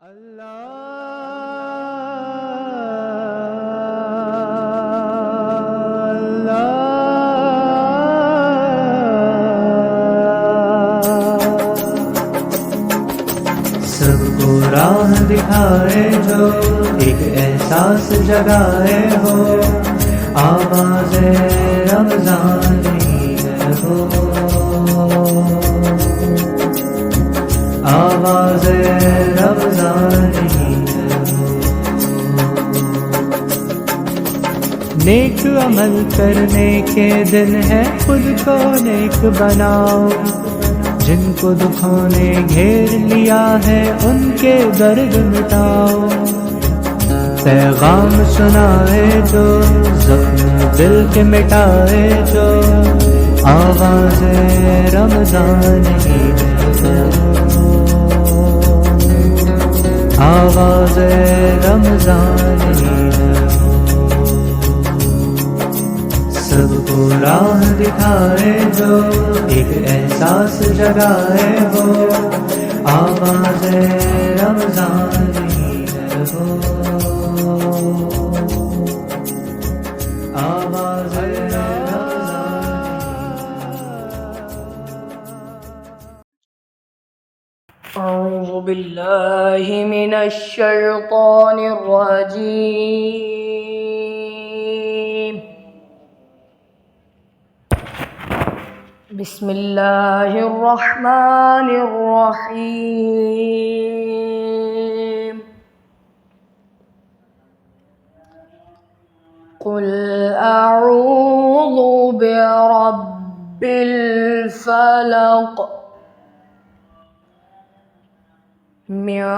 सबको राह दिखाए जो एक एहसास जगाए हो, आवाज़े रमज़ानी हो, आवाज़े रमज़ानी हो। नेक अमल करने के दिन है, खुद को नेक बनाओ। जिनको दुखों ने घेर लिया है, उनके दर्द मिटाओ। पैगाम सुनाए जो, जख्म दिल के मिटाए जो, आवाज़े रमज़ानी है, आवाज़े रमज़ानी है। सबको राह दिखाए जो, एक एहसास जगाए हो, आवाज़े रमज़ानी हो, आवाज़े अऊज़ु बिल्लाहि मिनश शैतानिर रजीम। बिस्मिल्लाहिर रहमानिर रहीम। कुल अऊज़ु बिरब्बिल फलक मिन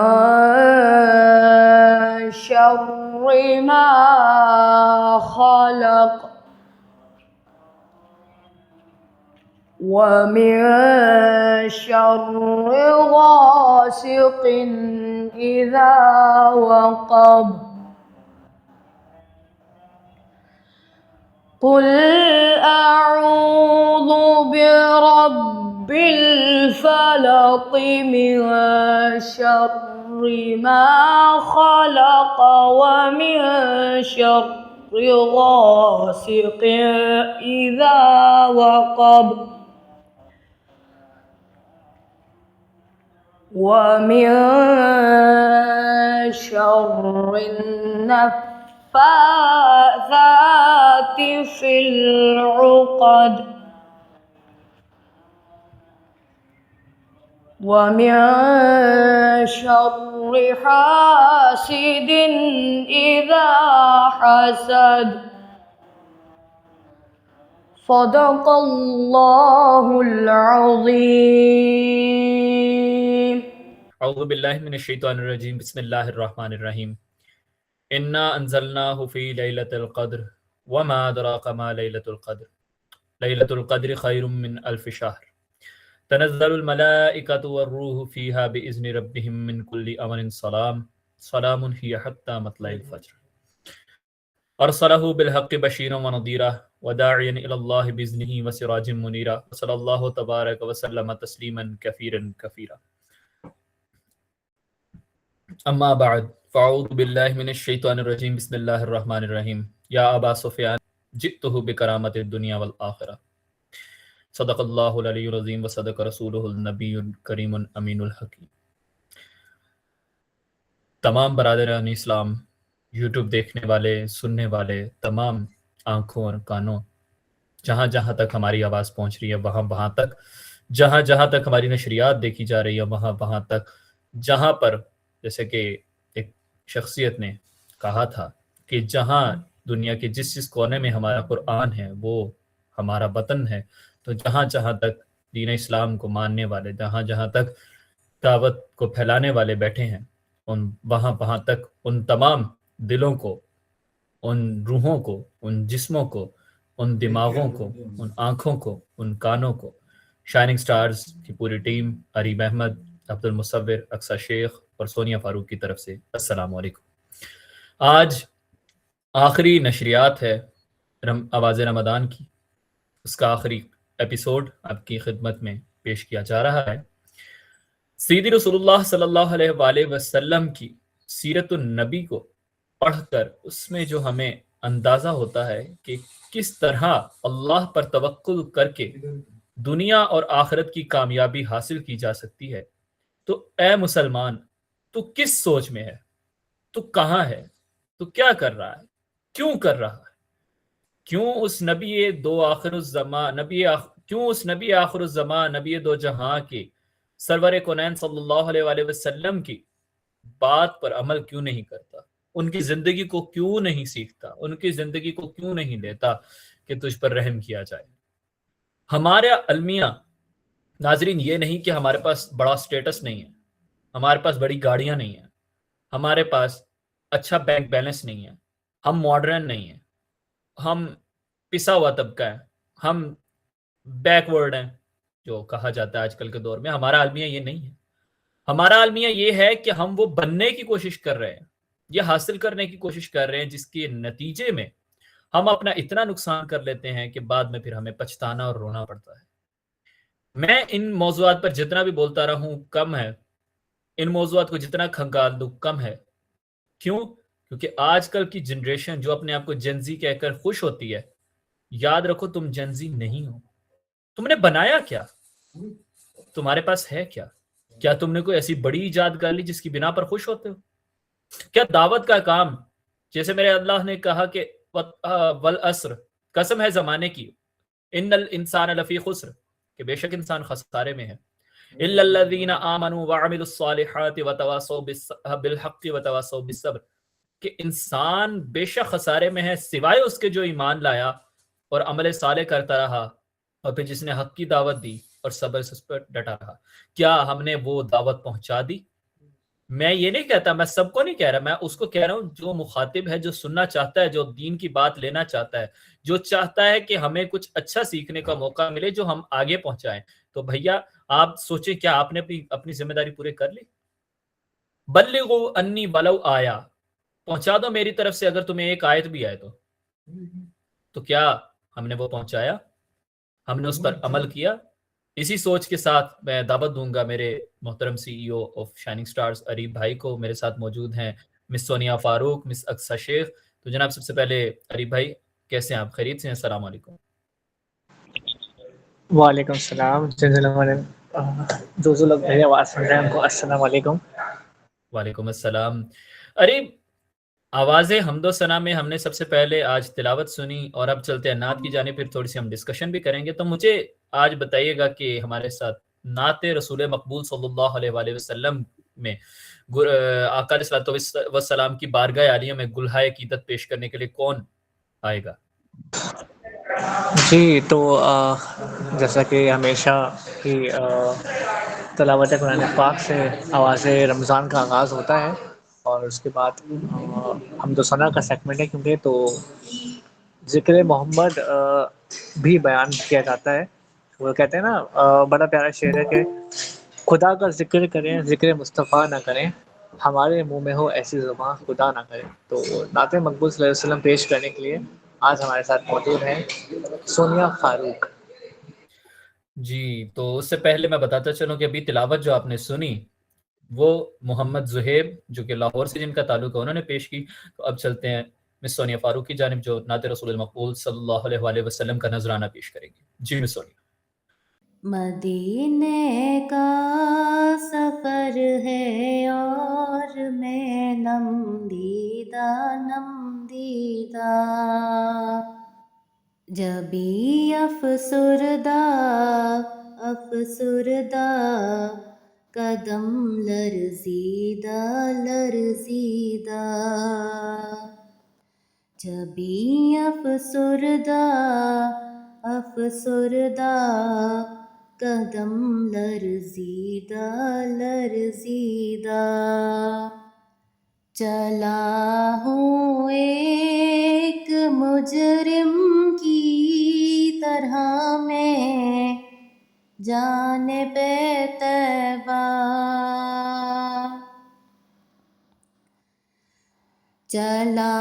शर्रि मा खलक व मिन शर्रि गासिकिन इज़ा वक़ब। कुल अऊज़ु बिरब्बिल फलक मिन शर्रि मा खलक व मिन शर्रि गासिकिन इज़ा वक़ब व मिन शर्रि नफ़्फ़ाथाति फ़िल उक़द व मिन शर्रि हासिदिन इज़ा हसद। सदक़ल्लाहुल अज़ीम। औज़ु बिल्लाहि मिनश शैतानिर रजीम। बिस्मिल्लाहिर रहमानिर रहीम। इन्ना अंज़लनाहु फ़ी लैलतिल क़द्र वमा अदराका मा लैलतुल क़द्र लैलतुल क़द्रि खैरुम मिन अल्फ़ि शहर तनज़्ज़लुल मलाइकतु वर्रूहु फ़ीहा बिइज़्नि रब्बिहिम मिन कुल्लि अमरिन सलामुन हिय हत्ता मत्लइल फ़ज्र। अरसलहु बिलहक़्क़ि बशीरन व नज़ीरा व दाइयन इलल्लाहि बिइज़्निहि व सिराजम मुनीरा। सल्लल्लाहु तबारक व सल्लम तस्लीमन कसीरन कसीरा। अम्मा बाद फ़अऊज़ु बिल्लाहि मिनश शैतानिर रजीम। बिस्मिल्लाहिर रहमानिर रहीम। या अबा सुफ़यान जितुहु बिकरामतिद दुनिया वल आखिरह। सदक़ल्लाहुल अलीयुल अज़ीम व सदक़ रसूलुहुन नबियुल करीमुल अमीनुल हकीम। तमाम बरादरान इस्लाम, यूट्यूब देखने वाले, सुनने वाले, तमाम आँखों और कानों, जहाँ जहाँ तक हमारी आवाज़ पहुँच रही है, वहाँ वहाँ तक, जहाँ जहाँ तक हमारी नशरियात देखी जा रही है, वहाँ वहाँ तक, जहाँ पर जैसे कि एक शख्सियत ने कहा था कि जहाँ दुनिया के जिस जिस कोने में हमारा कुरान है वो हमारा वतन है, तो जहाँ जहाँ तक दीन इस्लाम को मानने वाले, जहाँ जहाँ तक दावत को फैलाने वाले बैठे हैं, उन वहाँ वहाँ तक उन तमाम दिलों को, उन रूहों को, उन जिस्मों को, उन दिमागों को, उन आँखों को, उन कानों को शाइनिंग स्टार्स की पूरी टीम, अरीब अहमद, अब्दुल मुसव्विर, अक्सा शेख और सोनिया फारूक की तरफ से अस्सलाम वालेकुम। आज आखिरी नशरियात है आवाज़ रमदान की, उसका आखिरी एपिसोड आपकी खिदमत में पेश किया जा रहा है। सीदी रसूलुल्लाह सल्लल्लाहु अलैहि वसल्लम की सीरतुन नबी को पढ़कर उसमें जो हमें अंदाजा होता है कि किस तरह अल्लाह पर तवक्कुल करके दुनिया और आखिरत की कामयाबी हासिल की जा सकती है। तो ए मुसलमान, तू किस सोच में है? तू कहाँ है? तू क्या कर रहा है? क्यों कर रहा है? क्यों उस नबी दो आखिरुज़्ज़मा नबी क्यों उस नबी आखिरुज़्ज़मा नबी दो जहां के सरवर कौनैन सल्लल्लाहु अलैहि वसल्लम की बात पर अमल क्यों नहीं करता? उनकी जिंदगी को क्यों नहीं सीखता? उनकी जिंदगी को क्यों नहीं लेता कि तुझ पर रहम किया जाए? हमारे अलमिया नाजरीन, ये नहीं कि हमारे पास बड़ा स्टेटस नहीं है, हमारे पास बड़ी गाड़ियां नहीं है, हमारे पास अच्छा बैंक बैलेंस नहीं है, हम मॉडर्न नहीं है, हम पिसा हुआ तबका है, हम बैकवर्ड हैं जो कहा जाता है आजकल के दौर में। हमारा अलमिया ये नहीं है। हमारा अलमिया ये है कि हम वो बनने की कोशिश कर रहे हैं, ये हासिल करने की कोशिश कर रहे हैं, जिसके नतीजे में हम अपना इतना नुकसान कर लेते हैं कि बाद में फिर हमें पछताना और रोना पड़ता है। मैं इन मौज़ूआत पर जितना भी बोलता रहूं कम है, इन मौज़ूआत को जितना खंगाल दूं कम है। क्यों? क्योंकि आजकल की जनरेशन जो अपने आप को जेनज़ी कहकर खुश होती है, याद रखो तुम जेनज़ी नहीं हो। तुमने बनाया क्या? तुम्हारे पास है क्या? क्या तुमने कोई ऐसी बड़ी इजाद कर ली जिसकी बिना पर खुश होते हो? क्या दावत का काम, जैसे मेरे अल्लाह ने कहा कि वल अस्र, कसम है जमाने की, इन्नल इंसान लफी खुस्र, कि बेशक इंसान खसारे में है, इल्लल्लज़ीना आमनू व अमिलुस्सालिहाति व तवासौ बिल हक़्क़ि व तवासौ बिस्सब्र, कि इंसान बेशक खसारे में है सिवाय उसके जो ईमान लाया और अमल साले करता रहा और फिर जिसने हक की दावत दी और सब्र से उस पर डटा रहा। क्या हमने वो दावत पहुंचा दी? मैं ये नहीं कहता, मैं सबको नहीं कह रहा, मैं उसको कह रहा हूँ जो मुखातिब है, जो सुनना चाहता है, जो दीन की बात लेना चाहता है, जो चाहता है कि हमें कुछ अच्छा सीखने का मौका मिले जो हम आगे पहुंचाएं। तो भैया आप सोचें, क्या आपने अपनी अपनी जिम्मेदारी पूरी कर ली? बल्लिगु अन्नी वलौ आया, पहुंचा दो मेरी तरफ से अगर तुम्हें एक आयत भी आए तो क्या हमने वो पहुंचाया? हमने उस पर अमल किया? इसी सोच के साथ मैं दावत दूंगा मेरे मोहतरम CEO of shining stars Areeb भाई को। मेरे साथ मौजूद हैं मिस सोनिया फारूक, मिस अक्सा शेख। तो जनाब सबसे पहले अरीब भाई, कैसे हैं आप? खैरियत से हैं? अस्सलाम वालेकुम। वालेकुम सलाम। जो लोग मेरी आवाज़ सुन रहे हैं उनको अस्सलाम वालेकुम। वालेकुम अस्सलाम। अरीब, आवाज़े हम्दो सना में हमने सबसे पहले आज तिलावत सुनी और अब चलते हैं नात की जानिब, फिर थोड़ी सी हम डिस्कशन भी करेंगे। तो मुझे आज बताइएगा कि हमारे साथ नात रसूल मकबूल सल्लल्लाहु अलैहि वसल्लम में आका अलैहिस्सलातु वस्सलाम की बारगाह आलिया में गुलहाए क़ीदत पेश करने के लिए कौन आएगा? जी, तो जैसा कि हमेशा ही तिलावत कुरान पाक से आवाज़ रमज़ान का आगाज़ होता है और उसके बाद हम्दो सना का सेगमेंट है, क्योंकि तो ज़िक्र मोहम्मद भी बयान किया जाता है। वो कहते हैं ना, बड़ा प्यारा शेर है कि खुदा का ज़िक्र करें, ज़िक्र मुस्तफ़ा ना करें, हमारे मुँह में हो ऐसी ज़ुबान खुदा ना करे। तो नाते मकबूल सल्लल्लाहु अलैहि वसल्लम पेश करने के लिए आज हमारे साथ मौजूद हैं सोनिया फारूक। जी, तो उससे पहले मैं बताता चलूँ कि अभी तिलावत जो आपने सुनी वो मोहम्मद ज़ुहैब जो कि लाहौर से जिनका ताल्लुक है उन्होंने पेश की। तो अब चलते हैं मिस सोनिया फारूक की जानिब जो नात रसूल मकबूल सल्लल्लाहु अलैहि वसल्लम का नजराना पेश करेंगी। जी मिस सोनिया। मदीने का सफ़र है और मैं नम दीदा जबी अफसुरदा कदम लरजीदा जबी अफसुरदा कदम लरजीदा चला हूँ एक मुजरिम की तरह में जाने पे तैबा चला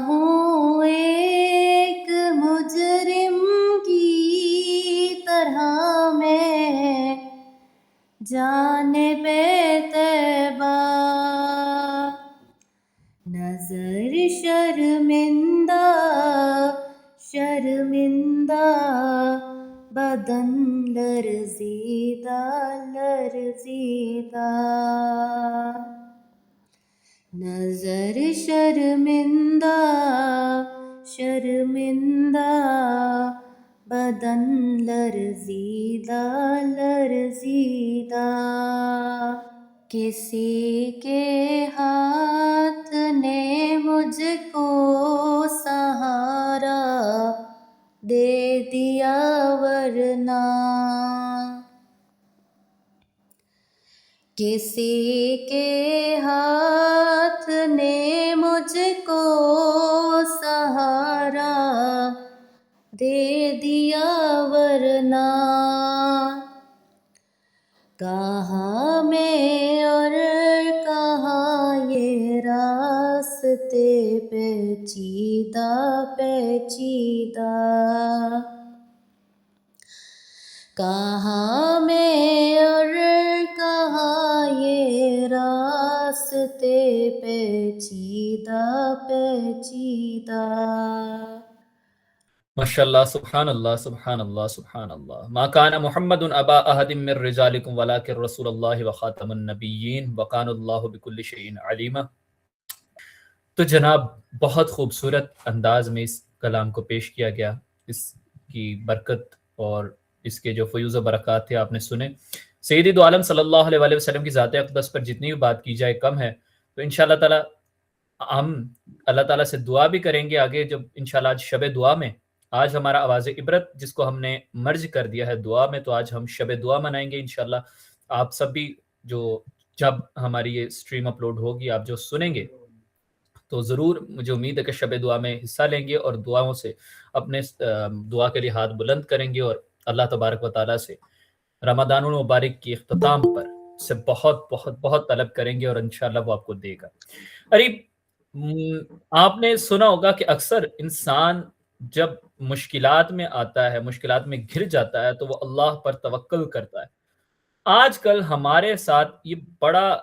हूँ एक मुजरिम की तरह में जानिबे तैबा नजर शर्मिंदा शर्मिंदा बदन लर्जीदा लर्जीदा नजर शर्मिंदा शर्मिंदा बदन लर्जीदा लर्जीदा किसी के हाथ ने मुझको सहारा दे दिया वरना किसी के हाथ ने मुझको सहारा दे दिया वरना कहाँ मैं और कहाँ ये रास्ते पेचीदा पेचीदा कहाँ मैं और कहाँ ये रास्ते पेचीदा पेचीदा माशाल्लाह, सुब्हान अल्लाह, सुब्हान अल्लाह, सुब्हान अल्लाह। मा काना मुहम्मदुन अबा अहदिम मिर रिजालिकुम वलाकिन रसूलुल्लाहि व खातमुन नबिय्यीन व कानल्लाहु बिकुल्लि शैइन अलीमा। तो जनाब, बहुत खूबसूरत अंदाज में इस कलाम को पेश किया गया। इसकी बरकत और इसके जो फयूज़ व बरक़ात थे आपने सुने। सय्यद दो आलम सल्लल्लाहु अलैहि वसल्लम की ज़ात अक़दस पर जितनी भी बात की जाए कम है। तो इंशाअल्लाह ताला हम अल्लाह ताला से दुआ भी करेंगे आगे, जब इंशाअल्लाह आज शब दुआ में, आज हमारा आवाज़ इबरत जिसको हमने मर्ज कर दिया है दुआ में, तो आज हम शब दुआ मनाएंगे इंशाअल्लाह। आप सब भी जो जब हमारी ये स्ट्रीम अपलोड होगी, आप जो सुनेंगे तो ज़रूर मुझे उम्मीद है कि शब दुआ में हिस्सा लेंगे और दुआओं से अपने दुआ के लिए हाथ बुलंद करेंगे और अल्लाह तबारक व तआला से रमज़ानुल मुबारक की इख्तिताम पर से बहुत बहुत बहुत तलब करेंगे और इंशाअल्लाह वो आपको देगा। अरे आपने सुना होगा कि अक्सर इंसान जब मुश्किलात में आता है, मुश्किलात में घिर जाता है, तो वो अल्लाह पर तवक्कुल करता है। आजकल हमारे साथ ये बड़ा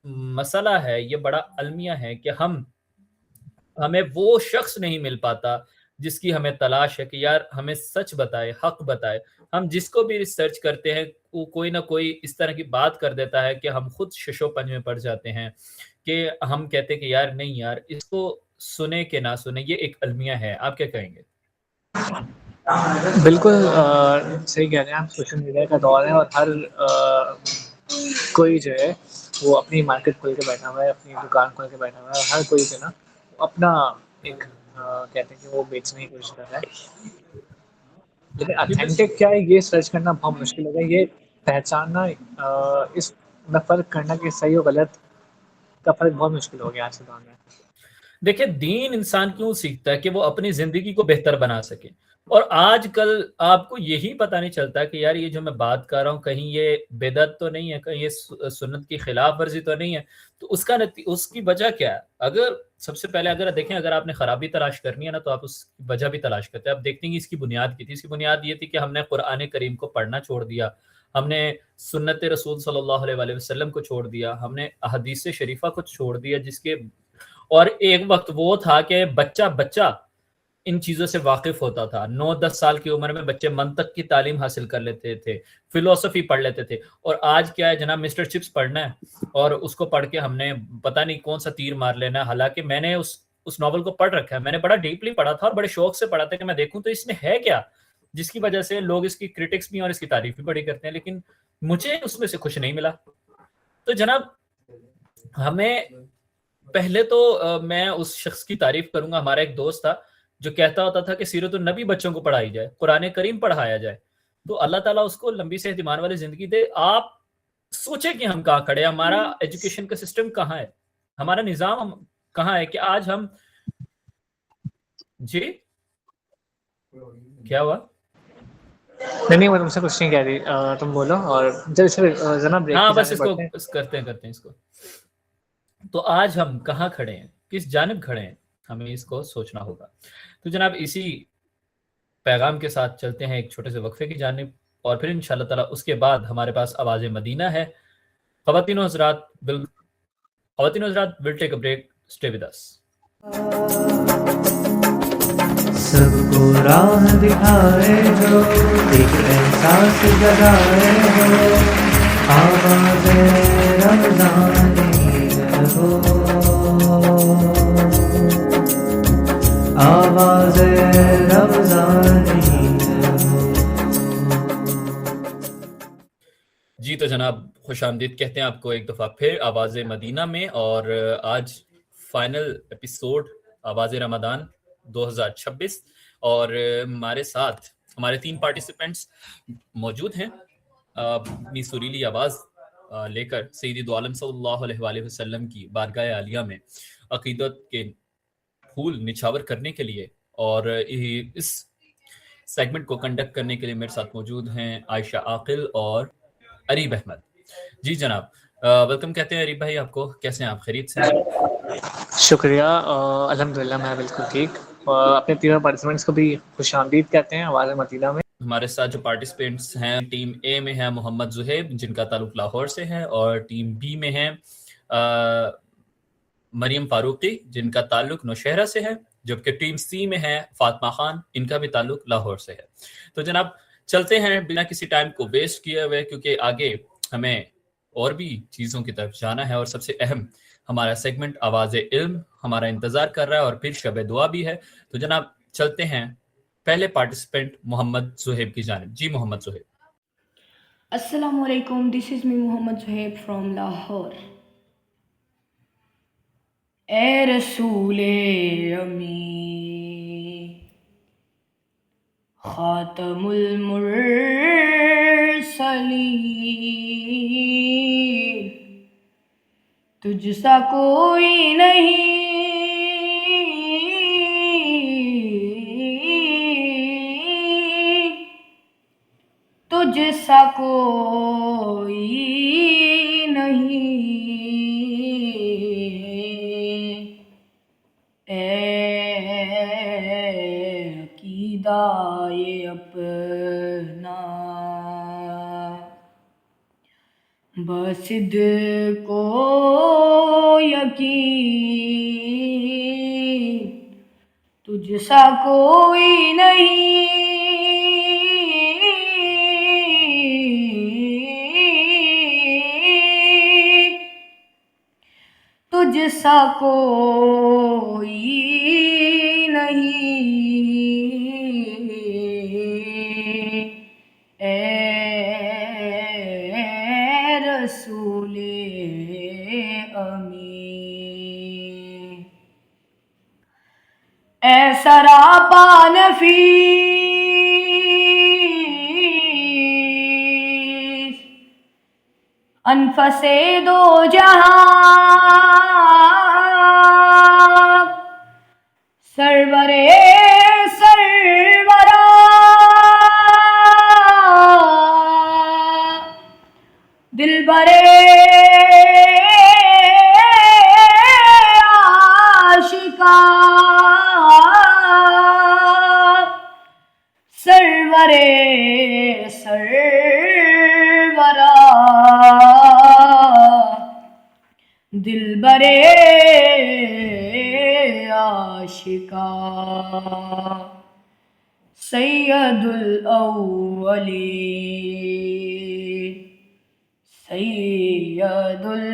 मसला है, ये बड़ा अलमिया है कि हमें वो शख्स नहीं मिल पाता जिसकी हमें तलाश है कि यार हमें सच बताए, हक बताए। हम जिसको भी रिसर्च करते हैं वो कोई ना कोई इस तरह की बात कर देता है कि हम खुद शशोपंज में पड़ जाते हैं कि हम कहते हैं कि यार नहीं यार, इसको सुने कि ना सुने, ये एक अलमिया है। आप क्या कहेंगे? बिल्कुल सही कह रहे हैं आप। सोशल मीडिया का दौर है और हर कोई जो है वो अपनी मार्केट खोल के बैठा हुआ है, अपनी दुकान खोल के बैठा हुआ है। हर कोई जो ना अपना एक कहते हैं कि वो बेचने की कोशिश कर रहा है। लेकिन ऑथेंटिक क्या है ये सर्च करना बहुत मुश्किल होगा। ये पहचानना इस फ़र्क करना कि सही और गलत का फ़र्क बहुत मुश्किल हो गया आज के दौर में। देखिए, दीन इंसान क्यों सीखता है कि वो अपनी जिंदगी को बेहतर बना सके। और आजकल आपको यही पता नहीं चलता कि यार ये जो मैं बात कर रहा हूँ कहीं ये बिदअत तो नहीं है, कहीं ये सुन्नत की खिलाफ वर्जी तो नहीं है। तो उसकी वजह क्या है? अगर सबसे पहले अगर देखें, अगर आपने खराबी तलाश करनी है ना, तो आप उसकी वजह भी तलाश करते हैं। आप देखते हैं कि इसकी बुनियाद की थी। इसकी बुनियाद ये थी कि हमने कुरान करीम को पढ़ना छोड़ दिया, हमने सुन्नत रसूल सल्लल्लाहु अलैहि वसल्लम को छोड़ दिया, हमने हदीस शरीफा को छोड़ दिया, जिसके और एक वक्त वो था कि बच्चा इन चीज़ों से वाकिफ होता था। 9-10 साल की उम्र में बच्चे मंतक की तालीम हासिल कर लेते थे, फिलोसफी पढ़ लेते थे। और आज क्या है जनाब, मिस्टर चिप्स पढ़ना है और उसको पढ़ के हमने पता नहीं कौन सा तीर मार लेना है। हालांकि मैंने उस नॉवल को पढ़ रखा है, मैंने बड़ा डीपली पढ़ा था और बड़े शौक से पढ़ा था कि मैं देखूं तो इसमें है क्या, जिसकी वजह से लोग इसकी क्रिटिक्स भी और इसकी तारीफ भी बड़ी करते हैं, लेकिन मुझे उसमें से कुछ नहीं मिला। तो जनाब, हमें पहले तो मैं उस शख्स की तारीफ करूंगा। हमारा एक दोस्त था जो कहता होता था कि सीरतुन नबी बच्चों को पढ़ाई जाए, कुरान करीम पढ़ाया जाए। तो अल्लाह ताला उसको लंबी सेहत ईमान वाली जिंदगी दे। आप सोचे कि हम कहाँ खड़े हैं, हमारा एजुकेशन का सिस्टम कहाँ है, हमारा निजाम कहाँ है कि आज हम जी क्या हुआ? नहीं मैं तुमसे कुछ नहीं कह रही, तुम बोलो और जना ब्रेक। हाँ बस इसको करते हैं इसको। तो आज हम कहाँ खड़े हैं, किस जानिब खड़े हैं, हमें इसको सोचना होगा। तो जनाब, इसी पैगाम के साथ चलते हैं एक छोटे से वक्फे की जानिब और फिर इंशाल्लाह ताला उसके बाद हमारे पास आवाज़ मदीना है। ख़वातीन और हज़रात will take a break, stay with us. सबको राह दिखाए जो एक एहसास जगाए हो, आवाज़े रमज़ानी हो, आवाज़े रमज़ानी हो। जी तो जनाब खुश आमदीद कहते हैं आपको एक दफ़ा फिर आवाज़ मदीना में। और आज फाइनल एपिसोड आवाज़ रमज़ान 2026 और हमारे साथ हमारे 3 पार्टिसिपेंट्स मौजूद हैं अपनी सुरीली आवाज़ लेकर सैयद दो आलम सल्लल्लाहु अलैहि वसल्लम की बारगाह आलिया में अकीदत के फूल निछावर करने के लिए। और इस सेगमेंट को कंडक्ट करने के लिए मेरे साथ मौजूद हैं आयशा आकिल और अरीब अहमद। जी जनाब वेलकम कहते हैं अरीब भाई आपको, कैसे हैं आप, खैरियत से? शुक्रिया, अल्हम्दुलिल्लाह मैं बिल्कुल ठीक। और अपने तीनों पार्टिसिपेंट्स को भी खुश आमदीद कहते हैं आवाज़ मदीना में। हमारे साथ जो पार्टिसिपेंट्स हैं, टीम ए में है मोहम्मद जुहैब जिनका ताल्लुक लाहौर से है, और टीम बी में है मरियम फारूकी जिनका ताल्लुक नौशहरा से है, जबकि टीम सी में है फातिमा खान, इनका भी ताल्लुक लाहौर से है। तो जनाब चलते हैं बिना किसी टाइम को वेस्ट किए हुए, क्योंकि आगे हमें और भी चीज़ों की तरफ जाना है और सबसे अहम हमारा सेगमेंट आवाज़ इल्म हमारा इंतज़ार कर रहा है और फिर शब दुआ भी है। तो जनाब चलते हैं पहले पार्टिसिपेंट मोहम्मद जुहैब की जानिब। जी Mohammad Zuhaib. Assalamu alaikum, this is me Muhammad Zuhaib from Lahore. ए रसूले अमी खातमुल मुरसलीन, तुझसा कोई नहीं, तुझसा कोई नहीं, अक़ीदा-ए अपना बसिद्क़ो यकीन, तुझसा कोई नहीं, तुझसा कोई नहीं, ए रसूले अमी। ए सरापा नफीस अनफसे दो जहां, सरवरे सरवरा दिलबरे आशिका, सरवरे सरवरा दिलबरे आशिका, सैयदुल अव्वलीन सैयदुल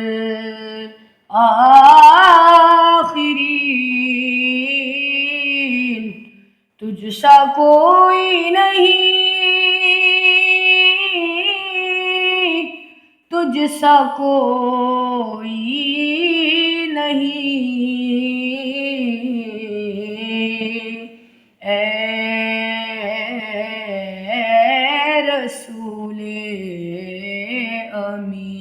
आखिरीन, तुझसा कोई नहीं, तुझसा कोई नहीं, ए रसूले अमी।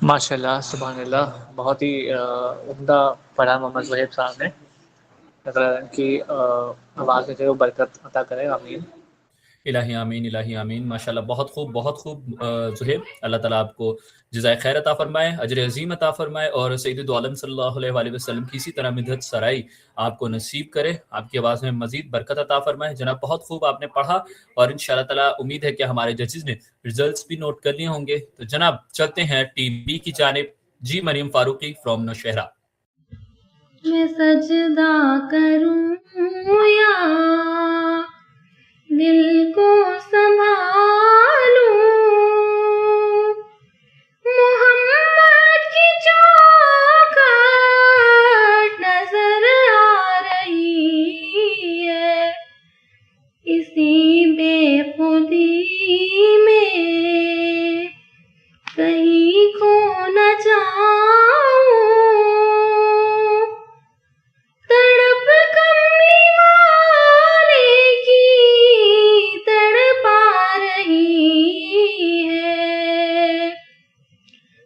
माशाल्लाह सुभानअल्लाह, बहुत ही उम्दा पढ़ा मोहम्मद जुहैब साहब ने। अल्लाह की आवाज़ में जो बरकत अता करे, आमीन। इलाही आमीन, इलाही आमीन। माशाल्लाह, बहुत खूब ज़ुहैब, अल्लाह ताला आपको जज़ाए खैर अता फ़रमाए, अजर अज़ीम अता फ़रमाए और सय्यिद दो आलम सल्लल्लाहु अलैहि वसल्लम की इसी तरह मिदहत सराई आपको नसीब करे, आपकी आवाज़ में मज़ीद बरकत अता फ़रमाए। जनाब, बहुत खूब आपने पढ़ा और इंशाअल्लाह ताला उम्मीद है कि हमारे जजेस ने रिज़ल्ट्स भी नोट कर लिए होंगे। तो जनाब, चलते हैं टीम बी की जानिब। जी, मरियम फारूकी फ्रॉम नौशहरा। मैं सजदा करूं या दिल को संभालूं, मोहम्मद की चौखट नजर आ रही है, इसी बेखुदी में कहीं खो न जाऊं, तड़प कमली वाले की तड़पा रही है,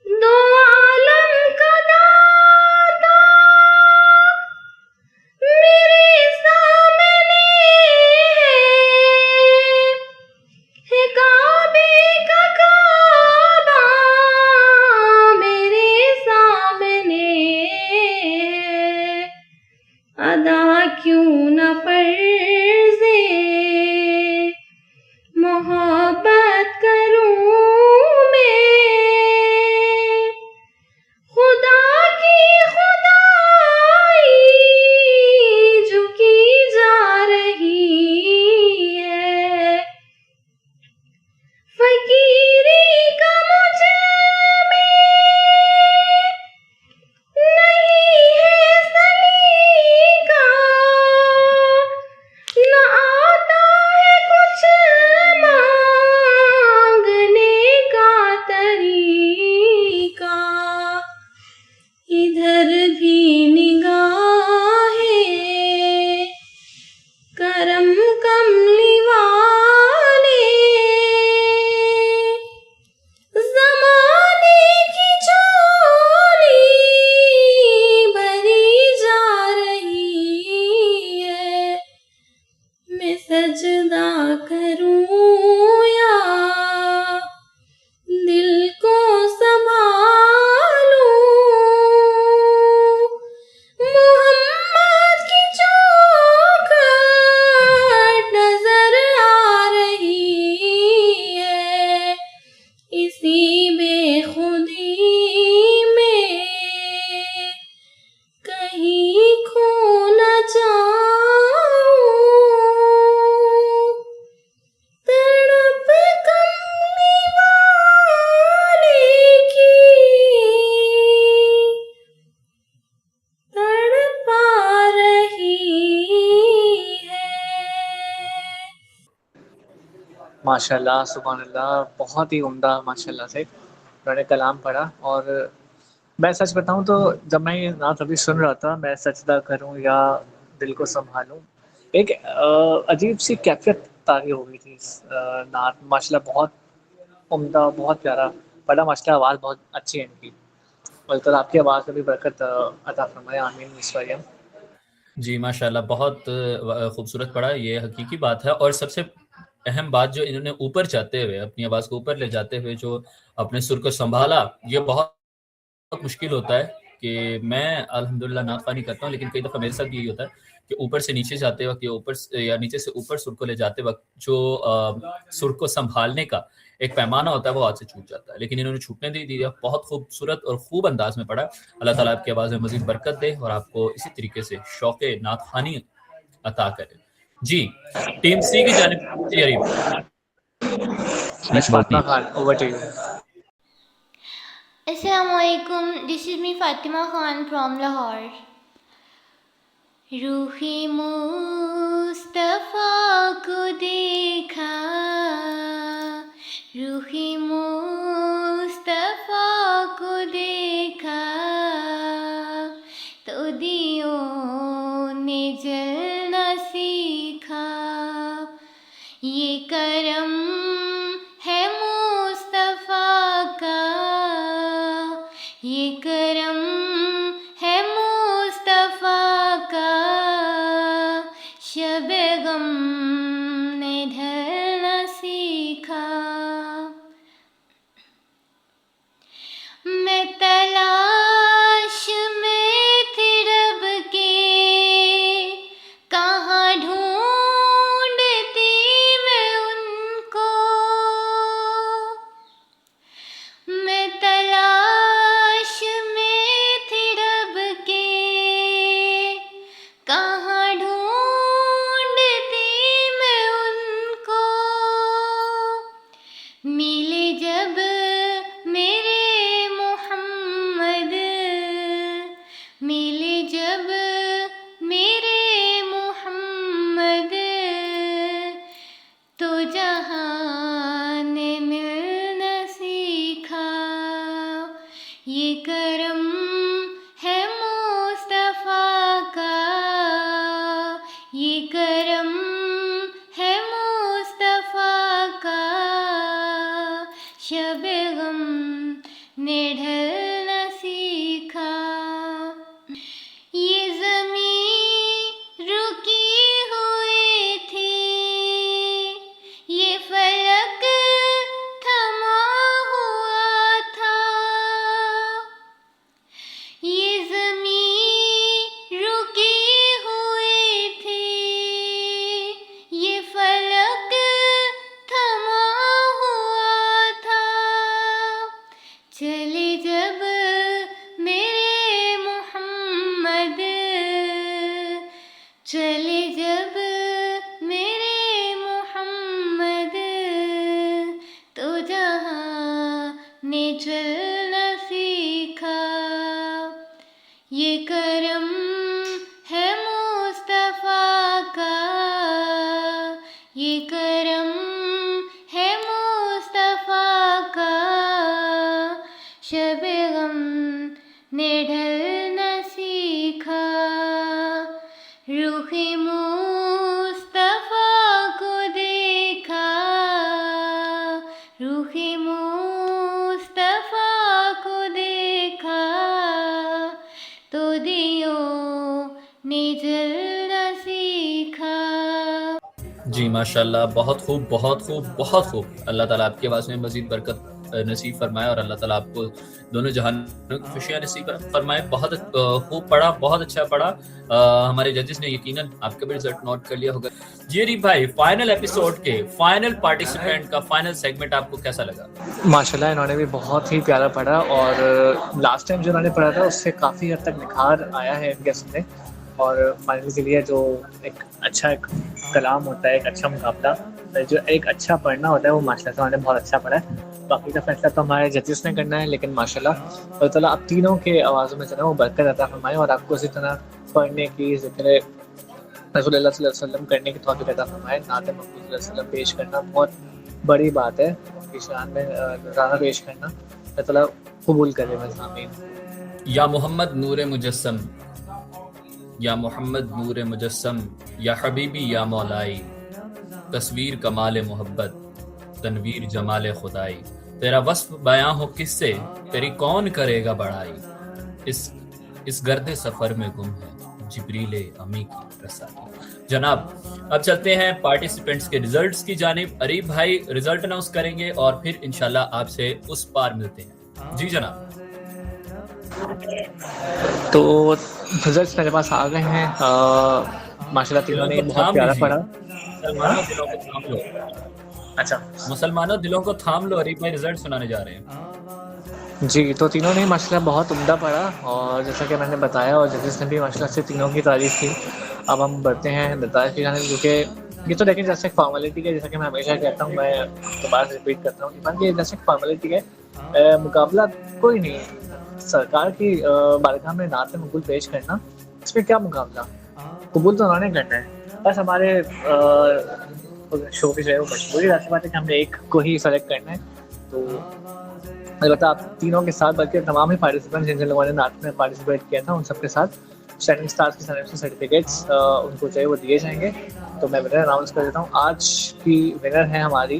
दो आलम का दाता मेरे सामने है काबे का काबा मेरे सामने है, अदा क्यों न फर्ज़े मोहब्बत करूं मैं, खुदा की खुदाई झुकी जा रही है, फकीरी का मुझे नहीं है सलीका, न आता है कुछ मांगने का तरीका, इधर भी निगाहें करम कमली वाले, ज़माने की झोली भरी जा रही है, मैं सजदा करूं या दिल को संभालूं, मोहम्मद की चौखट नजर आ रही है, इसी बेखुदी में कहीं खो न जाऊं, तड़प कमली वाले की तड़पा रही है। माशाल्लाह, सुभान अल्लाह, बहुत ही उम्दा माशाल्लाह से उन्होंने कलाम पढ़ा। और मैं सच बताऊं तो जब मैं ये नात अभी सुन रहा था, मैं सजदा करूं या दिल को संभालूं, एक अजीब सी कैफियत तारी हो गई थी इस नात। माशाल्लाह बहुत उम्दा, बहुत प्यारा पढ़ा, माशाल्लाह आवाज़ बहुत अच्छी है इनकी। अल्लाह ताला आपकी आवाज़ में भी बरकत अता फरमाए, आमीन मिस मरियम। जी, माशाल्लाह, बहुत खूबसूरत पढ़ा, ये हकीकी बात है। और सबसे अहम बात, जो इन्होंने ऊपर जाते हुए, अपनी आवाज़ को ऊपर ले जाते हुए जो अपने सुर को सँभाला, ये बहुत मुश्किल होता है। कि मैं अल्हम्दुलिल्लाह नात ख़्वानी करता हूँ, लेकिन कई दफ़ा मेरे साथ भी यही होता है कि ऊपर से नीचे जाते वक़्त या ऊपर से या नीचे से ऊपर सुर को ले जाते वक़्त जो सुर को सँभालने का एक पैमाना होता है, वो हाथ से छूट जाता है। लेकिन इन्होंने छूटने नहीं दिया, बहुत खूबसूरत और खूब अंदाज़ में पढ़ा। अल्लाह ताला आपकी आवाज़ में मज़ीद बरकत दे और आपको इसी तरीके से शौक़े नात ख़्वानी अता करे। जी, टीम सी की जानिब ji Areeb. Miss Fatima Khan, over to you. Assalamualaikum. This is me Fatima Khan from Lahore. Roohi Mustafa को देखा, रूही मुस्तफ़ा को देखा, तो दियों ने जलना सीखा, ये करम है मुस्तफ़ा का, ये करम है मुस्तफ़ा का, शब गम ने ढलना ये करम है मुस्तफ़ा का, ये करम है मुस्तफ़ा का, शब-ए गम ने ढल न सीखा। ये ज़मीं रुकी हुई थी, ये फलक थमा हुआ था। ये ज़मीं रुकी हुई थी, ये फलक थमा हुआ था। चले जब मेरे मोहम्मद, चले जब मेरे मोहम्मद, तो जहाँ ने चलना सीखा। ये करम है मुस्तफ़ा का, ये करम है मुस्तफ़ा का, शब-ए गम ने ढल न सीखा। रूह-ए मुस्तफ़ा को देखा, रूह-ए मुस्तफ़ा को देखा, तो दियों ने जलना सीखा। जी माशाल्लाह, बहुत खूब बहुत खूब बहुत खूब। अल्लाह ताला आपकी आवाज़ में मज़ीद बरकत नसीब फरमाए और अल्लाह ताला आपको दोनों जहानों की खुशियाँ नसीब फरमाए। बहुत खूब पढ़ा, बहुत अच्छा पढ़ा। हमारे जजेस ने यकीनन आपका भी रिजल्ट नोट कर लिया होगा। जी री भाई, फाइनल एपिसोड के फाइनल पार्टिसिपेंट का फाइनल सेगमेंट आपको कैसा लगा? माशाल्लाह इन्होंने भी बहुत ही प्यारा पढ़ा और लास्ट टाइम जो इन्होंने पढ़ा था उससे काफ़ी हद तक निखार आया है इनके उसमें। और फाइनल के लिए जो एक अच्छा एक कलाम होता है, एक अच्छा मुकाबला, जो एक अच्छा पढ़ना होता है, वो माशाल्लाह से उन्होंने बहुत अच्छा पढ़ा है। बाकी का फैसला तो हमारे जजेस ने करना है, लेकिन माशाल्लाह अल्लाह ताला आप तीनों के आवाज़ों में जो है वो बरकत अता फरमाए और आपको इसी तरह पढ़ने की, ज़िक्र रसूलुल्लाह सल्लल्लाहु अलैहि वसल्लम करने की तौफीक अता फरमाए। नात महमूद सल्लल्लाहु अलैहि वसल्लम पेश करना बहुत बड़ी बात है, उनकी शान में नज़ारा पेश करना अल्लाह ताला कबूल करे। आमीन। या मोहम्मद नूर मुजस्सम, या मोहम्मद नूर मुजस्सम, या हबीबी या मौलाई, तस्वीर कमाल मोहब्बत, तनवीर जमाल खुदाई। तेरा वस्फ बयां हो किससे, तेरी कौन करेगा बड़ाई। इस गर्दे सफर में गुम है जिब्रील अमी की रसाई। जनाब, अब चलते हैं पार्टिसिपेंट्स के रिजल्ट्स की जानिब। अरीब भाई रिजल्ट अनाउंस करेंगे और फिर इंशाल्लाह आपसे उस पार मिलते हैं। जी जनाब। तो रिजल्ट्स मेरे पास आ गए हैं। माशाल्लाह तीनों ने बहुत प्यारा पढ़ा। मुसलमानों दिलों को थाम लो। अच्छा, मुसलमानों दिलों को थाम लो, अरीब भाई रिजल्ट सुनाने जा रहे हैं। जी, तो तीनों ने माशाल्लाह बहुत उम्दा पढ़ा और जैसा कि मैंने बताया और जजेस ने भी माशाल्लाह से तीनों की तारीफ़ की। अब हम बढ़ते हैं नताइज की जानिब, क्योंकि ये तो लेकिन जैसे फॉर्मेलिटी है, जैसा कि मैं हमेशा कहता हूँ, मैं दोबारा से रिपीट करता हूँ कि जैसे फॉर्मेलिटी है, मुकाबला कोई नहीं है। सरकार की बारगाह में नात मकबूल पेश करना, इसमें क्या मुकाबला, कबूल तो उन्होंने करना है। बस हमारे शो की जो है वो मजबूरी रहती बात है कि हमने एक को ही सेलेक्ट करना है। तो अलबत्ता आप तीनों के साथ, बल्कि तमाम ही पार्टिसिपेंट जिन लोगों ने नात में पार्टिसिपेट किया था, उन सबके साथ शाइनिंग स्टार्स की तरफ से सर्टिफिकेट्स उनको चाहिए वो दिए जाएंगे। तो मैं विनर अनाउंस कर देता हूँ। आज की विनर है हमारी,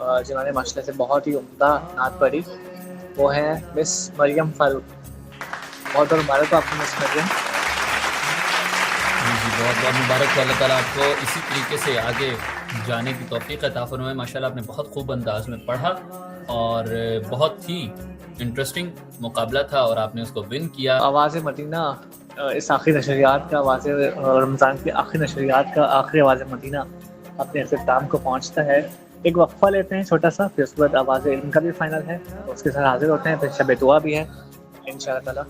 जिन्होंने माशाल्लाह से बहुत ही उम्दा नात पढ़ी, वो है मिस मरियम फारूक। बहुत बहुत मुबारक हो आपको मिस मरियम। जी बहुत बहुत मुबारक हो। अल्लाह ताला आपको इसी तरीके से आगे जाने की तौफीक अता फरमाए। माशाल्लाह आपने बहुत खूब अंदाज में पढ़ा और बहुत ही इंटरेस्टिंग मुकाबला था और आपने उसको विन किया। आवाज़ मदीना इस आखिरी नशरियात का, आवाज़ रमज़ान के आखिरी नशरियात का आखिरी आवाज़ मदीना अपने इख्तिताम को पहुँचता है। एक वक्फा लेते हैं छोटा सा, फिर उसके बाद आवाज़ इल्म का भी फाइनल है, तो उसके साथ हाजिर होते हैं। फिर शब दुआ भी है इंशाअल्लाह ताला।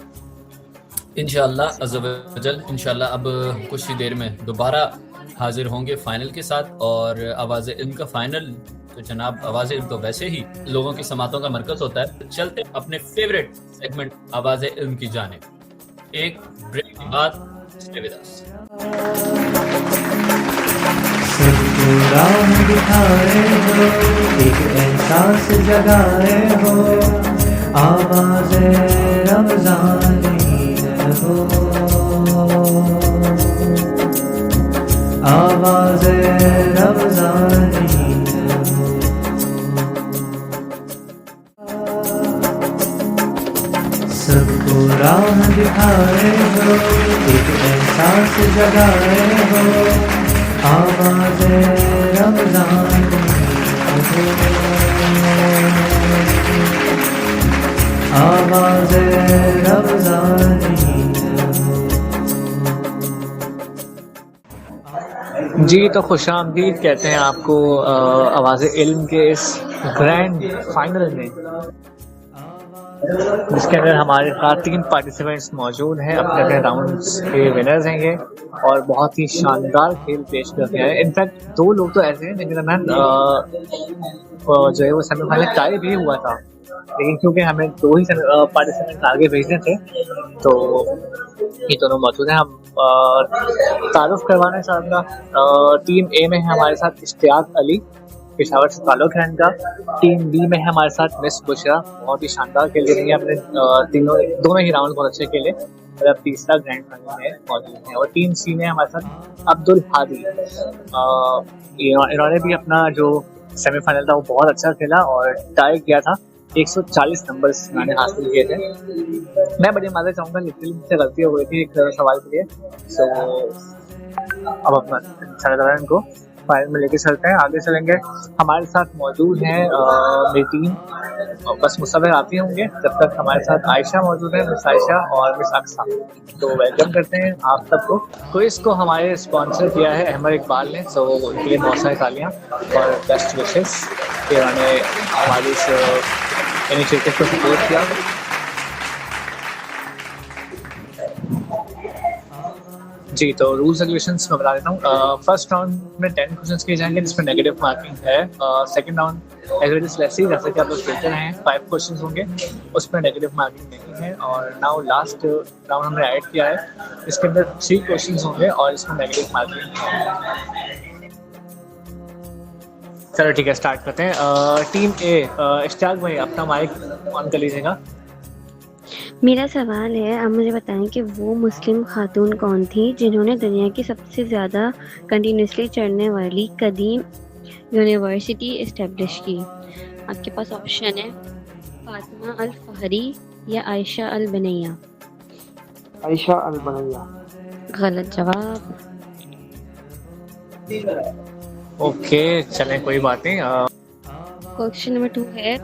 इंशाअल्लाह अज़्ज़ व जल। इंशाअल्लाह अब कुछ ही देर में दोबारा हाजिर होंगे फाइनल के साथ और आवाज़ इल्म का फाइनल। तो जनाब, आवाज़ इल्म तो वैसे ही लोगों की समातों का मरकज़ होता है। चलते अपने फेवरेट सेगमेंट आवाज़ इल्म की जानिब। एक ब्रेक के बाद स्टे विद अस। सबको राह दिखाए हो, एक एहसास जगाए हो, आवाज़े रमज़ानी है वो, आवाज़े रमज़ानी है वो। सबको राह दिखाए हो, एक एहसास जगाए हो, आवाज़े रमज़ानी है वो, आवाज़े रमज़ानी है वो। जी, तो खुशामदीद कहते हैं आपको आवाज़ इल्म के इस ग्रैंड फाइनल में, जिसके अंदर हमारे साथ 3 पार्टिसिपेंट्स मौजूद हैं। अपने अपने राउंड्स के विनर्स हैं ये, और बहुत ही शानदार खेल पेश करके आए। इनफैक्ट 2 लोग तो ऐसे हैं जिनके दरमियान जो है वो सेमीफाइनल टाई भी हुआ था, लेकिन क्योंकि हमें 2 ही पार्टिसिपेंट आगे भेजने थे तो ये दोनों मौजूद हैं। हम तारुफ करवाना चाहूँगा। टीम ए में है हमारे साथ इश्तियाक अली पेशावर से ताल्लुक़ है इनका। टीम बी में है हमारे साथ मिस बुशरा, बहुत ही शानदार खेल रही है। हमने दोनों ही राउंड बहुत अच्छे खेले, और अब तीसरा ग्रैंड फाइनल में मौजूद है। और टीम सी में हमारे साथ अब्दुल हादी, इन्होंने भी अपना जो सेमीफाइनल था वो बहुत अच्छा खेला और टाई किया था। 140 नंबर्स मैंने हासिल किए थे। मैं बड़ी मज़े चाहूँगा, लिटरली मुझसे गलती हो गई थी एक सवाल के लिए। सो अब अपना अच्छा इनको फाइनल में लेके चलते हैं, आगे चलेंगे। हमारे साथ मौजूद हैं मेरी टीम, बस मुसव्विर आती होंगे। जब तक हमारे साथ आयशा मौजूद है, मिस आयशा और मिस अक्सा। तो वेलकम करते हैं आप सबको। क्विज को हमारे स्पॉन्सर किया है अहमद इकबाल ने, सो उनके लिए बहुत सारी तालियाँ और बेस्ट विशेस कि उन्होंने हमारी इस इनिशिएटिव को सपोर्ट किया। जी, तो रूल्स रेगुलेशंस मैं बता देता हूँ। फर्स्ट राउंड में 10 क्वेश्चंस किए जाएंगे जिसमें नेगेटिव मार्किंग है। Second round as well as वैसे ही जैसे कि आप लोग खेलते हैं 5 क्वेश्चंस होंगे, उसमें नेगेटिव मार्किंग नहीं है। और नाउ लास्ट राउंड हमने ऐड किया है, इसके अंदर 3 क्वेश्चंस होंगे और इसमें नेगेटिव मार्किंग है। चलो ठीक है, स्टार्ट करते हैं। टीम ए, इश्तियाक भाई अपना माइक ऑन कर लीजिएगा। मेरा सवाल है, आप मुझे बताएं कि वो मुस्लिम खातून कौन थी जिन्होंने दुनिया की सबसे ज़्यादा कंटिन्यूसली चढ़ने वाली कदीम यूनिवर्सिटी इस्टेब्लिश की। आपके पास ऑप्शन है फातिमा अल फहरी या आयशा अल बनैया। आयशा अल बनैया। गलत जवाब। ओके, चलें कोई बात नहीं। क्वेश्चन नंबर 2 है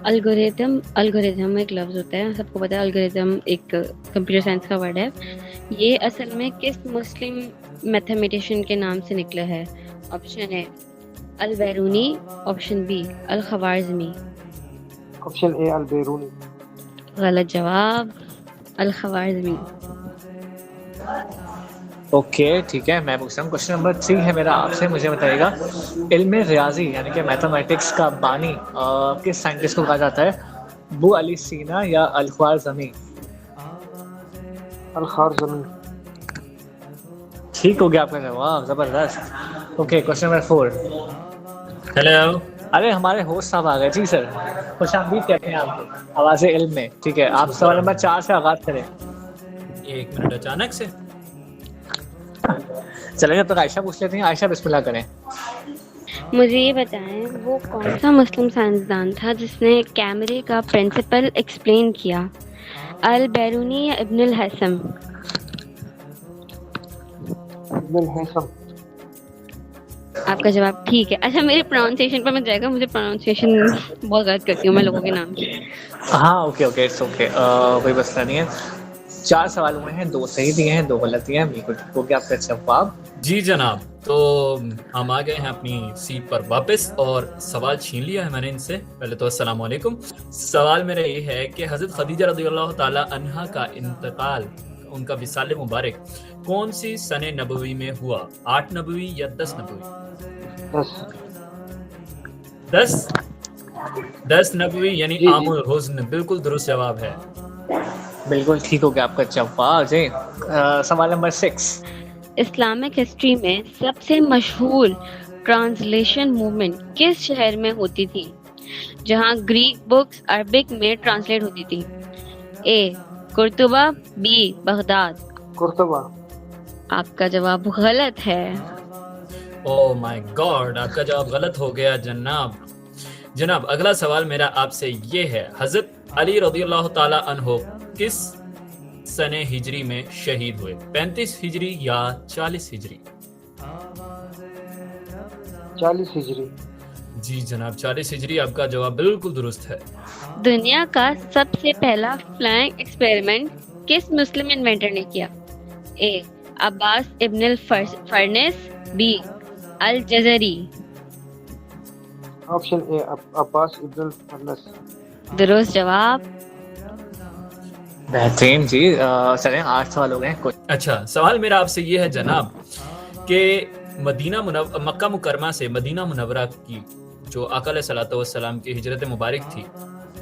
अल्गोरिथम एक लफ्ज़ होता है, सबको पता है अल्गोरिथम एक कंप्यूटर साइंस का वर्ड है। ये असल में किस मुस्लिम मैथमेटिशियन के नाम से निकला है? ऑप्शन है Al Biruni, option B Al Khwarizmi. Option A Al Biruni. गलत जवाब, अल ख़वारिज़मी। ओके ठीक है, मैं पूछता हूँ। क्वेश्चन नंबर 3 है मेरा आपसे। मुझे बताइएगा, इल्म रियाजी यानी कि मैथमेटिक्स का बानी किस साइंटिस्ट को कहा जाता है? अबू अली सीना या अल ख्वारिज़मी? अल ख्वारिज़मी। ठीक हो गया आपका जवाब, ज़बरदस्त। Okay, question number 4। हेलो। अरे हमारे होस्ट साहब आ गए। जी सर, खुशामदीद कहते हैं आपको आवाज़ इल्म में। ठीक है, आप सवाल नंबर 4 से आगाज़ करें। 1 मिनट, अचानक से चलें, जब तक आयशा पूछ लेती हैं। आयशा बिस्मिल्लाह करें। मुझे ये बताएं, वो कौन सा मुस्लिम साइंसदान था जिसने कैमरे का प्रिंसिपल एक्सप्लेन किया? अल बैरूनी या इब्नुल हैसम? इब्नुल हैसम। आपका जवाब ठीक है। अच्छा, मेरे प्रोनाउंसिएशन पर मत जाएगा, मुझे प्रोनाउंसिएशन बहुत गलत करती हूँ मैं लोगों के नाम की। हाँ ओके ओके, इट्स ओके, कोई मसला नहीं है। 4 सवाल हुए हैं, 2 सही दिए हैं, 2 गलत दिए हैं। बिल्कुल ठीक हो गया आपका जवाब। जी जनाब, तो हम आ गए हैं अपनी सीट पर वापस और सवाल छीन लिया है मैंने इनसे। पहले तो अस्सलाम वालेकुम। सवाल मेरा ये है कि हज़रत खदीजा रज़ियल्लाहु ताला अन्हा का इंतकाल, उनका विसाल मुबारक कौन सी सने नबवी में हुआ? 8 नबवी या 10 नबवी? 10 नबवी यानी आमुल हुज़्न, बिल्कुल दुरुस्त जवाब है। बिल्कुल ठीक हो गया आपका जवाब। जी, सवाल नंबर 6। इस्लामिक हिस्ट्री में सबसे मशहूर ट्रांसलेशन मूवमेंट किस शहर में होती थी? जहां ग्रीक बुक्स अरबिक में ट्रांसलेट होती थी? ए कुर्तुबा, बी बगदाद। कुर्तबा। आपका जवाब गलत है। ओह माय गॉड, आपका जवाब गलत हो गया जनाब। अगला सवाल मेरा आपसे ये है, हजरत अली रज़ियल्लाहु ताला अन्हो किस सने हिजरी में शहीद हुए? 35 हिजरी या 40 हिजरी? 40 हिजरी। जी जनाब, 40 हिजरी आपका जवाब बिल्कुल दुरुस्त है। दुनिया का सबसे पहला फ्लाइंग एक्सपेरिमेंट किस मुस्लिम इन्वेंटर ने किया? A Abbas ibn al Firnas, B al Jazari. Option A Abbas ibn al Firnas. दुरुस्त जवाब। बेहतरीन जी। चलें 8 सवाल हो गए कुछ। अच्छा, सवाल मेरा आपसे ये है जनाब कि मक्का मुकरमा से मदीना मुनव्वरा की जो आका अलैहिस्सलातु वस्सलाम की हिजरत मुबारक थी,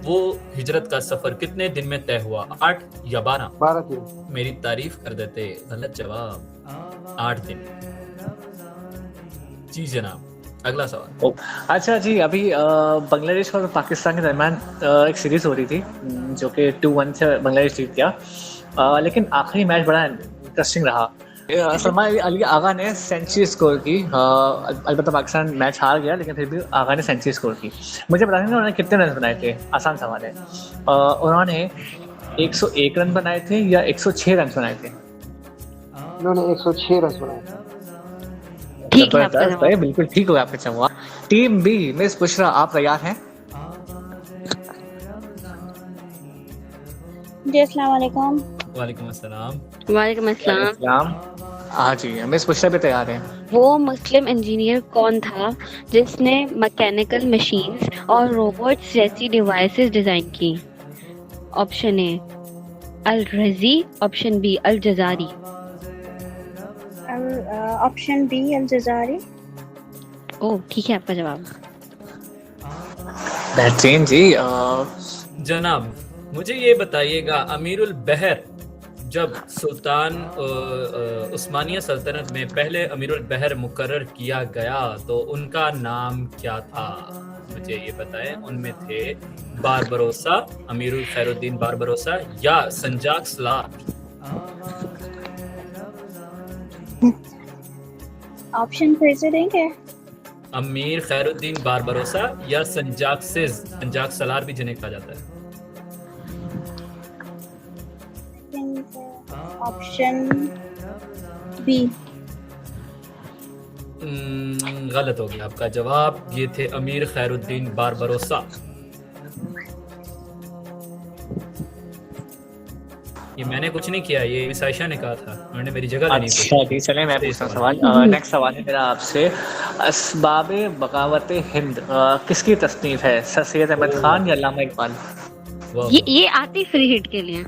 वो हिजरत का सफर कितने दिन में तय हुआ? 8 या 12? 12 दिन। मेरी तारीफ कर देते। गलत जवाब, 8 दिन। जी जनाब, अगला सवाल। अच्छा जी, अभी बांग्लादेश और पाकिस्तान के दरमियान एक सीरीज हो रही थी जो कि 2-1 से बांग्लादेश जीत गया, लेकिन आखिरी मैच बड़ा इंटरेस्टिंग रहा। सलमान अली आगा ने सेंचुरी स्कोर की। अलबत्ता पाकिस्तान मैच हार गया, लेकिन फिर भी आगा ने सेंचुरी स्कोर की। मुझे बताएं कि उन्होंने कितने रन बनाए थे? आसान सवाल है। उन्होंने 101 रन बनाए थे या 106 रन बनाए थे? उन्होंने 106 रन बनाए थे। ठीक है आपका जवाब। बिल्कुल ठीक हो गया आपका जवाब। टीम बी, मिस बुशरा आप तैयार हैं? जी अस्सलाम वालेकुम। वालेकुम अस्सलाम। वालेकुम अस्सलाम। हाँ जी, मिस बुशरा भी तैयार हैं। वो मुस्लिम इंजीनियर कौन था जिसने मैकेनिकल मशीन्स और रोबोट्स जैसी डिवाइसेस डिजाइन की? ऑप्शन ए अल रजी, ऑप्शन बी अल जजारी। ऑप्शन बी अल जजारी। ओह ठीक है आपका जवाब। बेहतरीन जी। जनाब, मुझे ये बताइएगा, अमीरुल बहर जब सुल्तान उस्मानिया सल्तनत में पहले अमीरुल बहर मुकर्रर किया गया तो उनका नाम क्या था? मुझे ये बताएं। उनमें थे बारबरोसा, अमीरुल खैरुद्दीन बारबरोसा या संजाक सलार? ऑप्शन फिर से देंगे? अमीर खैरुद्दीन बारबरोसा या संजाक सलार भी जिन्हें कहा जाता है। Option B. गलत हो गया आपका जवाब। ये थे अमीर खैरुद्दीन बारबरोसा। ये मैंने कुछ नहीं किया, ये साइशा ने कहा था, उन्होंने मेरी जगह लेनी थी। अच्छा जी, चलें मैं पूछता हूं सवाल। नेक्स्ट सवाल है मेरा आपसे। असबाब बगावत हिंद किसकी तसनीफ है? सर सैयद अहमद खान या अल्लामा इकबाल? ये आती फ्री हिट के लिए।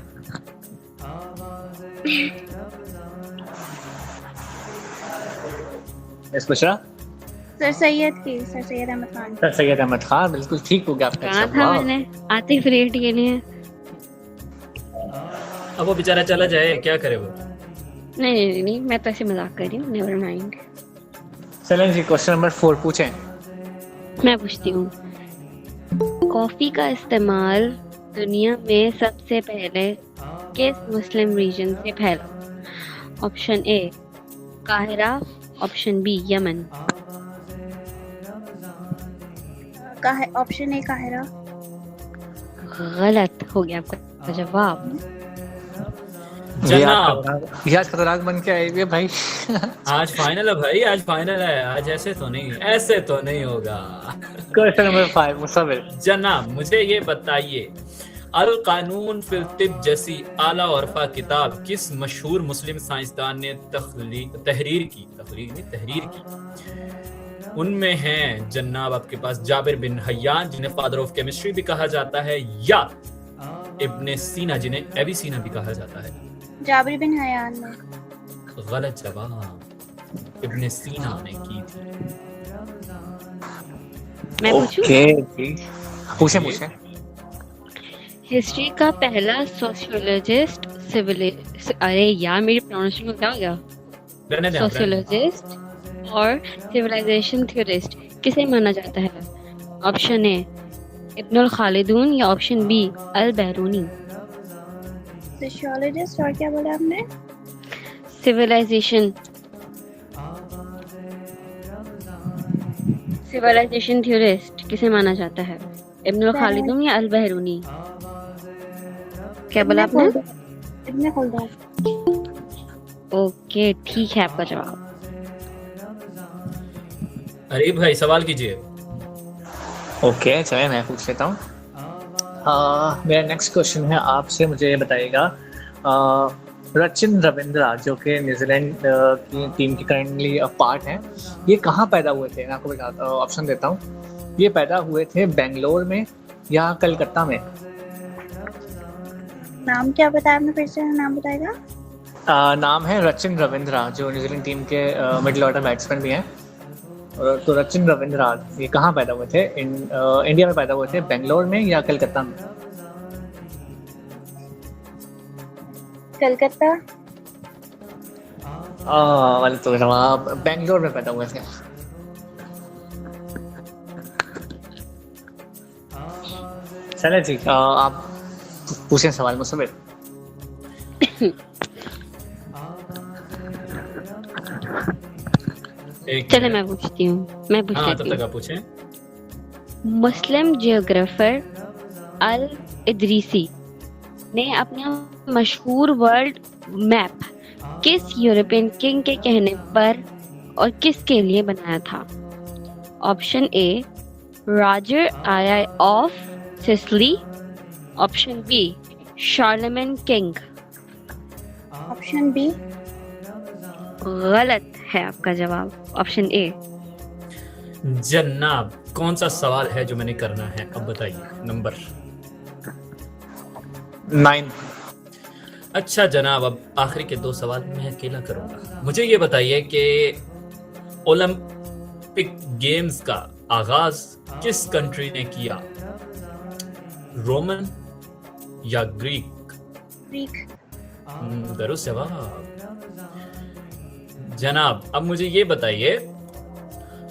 Miss Bushra? Sir Syed Ahmed Khan. Sir Syed Ahmed Khan, बिल्कुल ठीक हो गया आपका कहा था मैंने आती फ्री हिट के लिए। अब वो बेचारा चला जाए, क्या करे वो? नहीं, मैं तो ऐसे मजाक कर रही हूँ। Never mind. चलें जी, क्वेश्चन नंबर 4 पूछें। मैं पूछती हूँ, कॉफी का इस्तेमाल दुनिया में सबसे पहले किस मुस्लिम रीजन से फैला? ऑप्शन ए काहिरा, ऑप्शन बी यमन। ऑप्शन ए काहिरा। गलत हो गया आपका जवाब। जनाब, ये आज खतरनाक बन के आई हुई है भाई। आज फाइनल है भाई, आज फाइनल है। आज ऐसे तो नहीं होगा। Question number 5 मुसव्विर। जनाब, मुझे ये बताइए, अल कानून फिल तिब जैसी आला औरफा किताब किस मशहूर मुस्लिम साइंसदान ने तहरीर की? उनमें हैं जनाब आपके पास जाबिर बिन हय्यान, जिन्हें फादर ऑफ केमिस्ट्री भी कहा जाता है, या इब्ने सीना, जिन्हें एविसीना भी कहा जाता है। जाबिर बिन हय्यान ने। गलत जवाब, इब्ने सीना ने की थी। मैं पूछूं? पूछें। हिस्ट्री का पहला सोशियोलॉजिस्ट अरे यार मेरी प्रोनाउंसिएशन को क्या हो गया? सोशियोलॉजिस्ट और सिविलाइजेशन थ्योरिस्ट किसे माना जाता है? ऑप्शन ए इब्नुल खालिदून या ऑप्शन बी अल बैरूनी? सोशियोलॉजिस्ट और क्या बोला आपने? सिविलाइजेशन थ्योरिस्ट किसे माना जाता है, इब्नुल खालिदून या अल बैरूनी? क्या बोला आपने? इब्न खल्दून। ओके, ठीक है आपका जवाब। अरे भाई सवाल कीजिए। ओके, चलिए मैं पूछ लेता हूँ। मेरा नेक्स्ट क्वेश्चन है आपसे, मुझे ये बताइएगा रचिन रविंद्रा जो कि न्यूजीलैंड की टीम की करंटली पार्ट हैं, ये कहाँ पैदा हुए थे? मैं आपको बताता ऑप्शन देता हूँ। ये पैदा हुए थे बेंगलोर में या कलकत्ता में? नाम क्या बताया आपने, फिर से नाम बताएगा? नाम है रचिन रविंद्रा, जो न्यूजीलैंड टीम के मिडिल ऑर्डर बैट्समैन भी हैं। और तो रचिन रविंद्रा ये कहाँ पैदा हुए थे? इंडिया में पैदा हुए थे, बेंगलोर में या कलकत्ता में? कलकत्ता। वाले तो जवाब बेंगलोर में पैदा हुए थे। चले जी, आप पूछें सवाल मुझसे फिर। चले मैं पूछती हूँ, मैं पूछ हाँ लेती तब तक हूँ। आप पूछें। मुस्लिम जियोग्राफर अल इदरीसी ने अपना मशहूर वर्ल्ड मैप किस यूरोपियन किंग के कहने पर और किसके लिए बनाया था? Option A Roger I of Sicily, option B Charlemagne king. Option B. गलत है आपका जवाब, ऑप्शन ए। जनाब कौन सा सवाल है जो मैंने करना है, अब बताइए। नंबर 9। अच्छा जनाब, अब आखिरी के 2 सवाल मैं अकेला करूंगा। मुझे ये बताइए कि ओलंपिक गेम्स का आगाज किस कंट्री ने किया? रोमन या ग्रीक? ग्रीक। दुरुस्त जवाब। जनाब अब मुझे ये बताइए,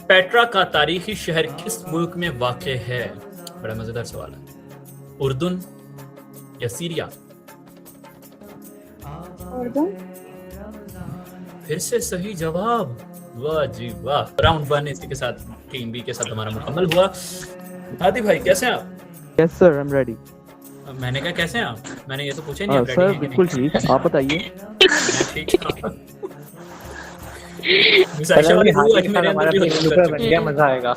पेट्रा का तारीखी शहर किस मुल्क में वाक़ है? बड़ा मजेदार सवाल है। उर्दून या सीरिया? उर्दून। फिर से सही जवाब, वाह जी वाह। राउंड 1 इसी के साथ टीम बी के साथ हमारा मुकम्मल हुआ। हादी भाई कैसे हैं आप? Yes sir, I am ready. मैंने कहा कैसे हैं आप? मैंने ये तो पूछा नहीं। सर बिल्कुल ठीक, आप बताइए। मैं ठीक हूं। मिसाइशा वाली रूह आज मेरे अंदर भी बन गया, मजा आएगा।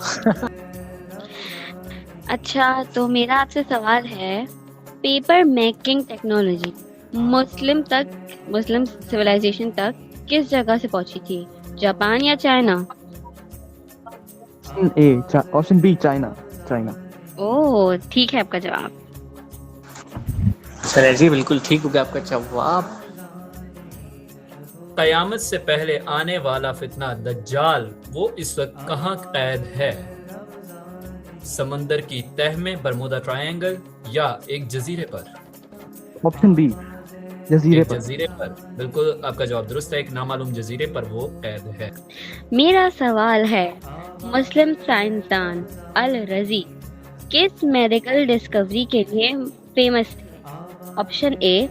अच्छा, तो मेरा आपसे सवाल है, paper making technology Muslim civilisation तक किस जगह से पहुंची थी? जापान या China? Option B China. Oh, ठीक है आपका जवाब। चलिए जी, बिल्कुल ठीक हो गया आपका जवाब। कयामत से पहले आने वाला फितना दज्जाल वो इस वक्त कहाँ कैद है? समंदर की तह में, बरमुदा ट्रायंगल या एक जजीरे पर? ऑप्शन बी जजीरे पर। जजीरे पर, बिल्कुल आपका जवाब दुरुस्त है। एक नामालूम जजीरे पर वो कैद है। मेरा सवाल है, मुस्लिम साइंसदान अल रजी किस मेडिकल डिस्कवरी के लिए फेमस थे? ऑप्शन ए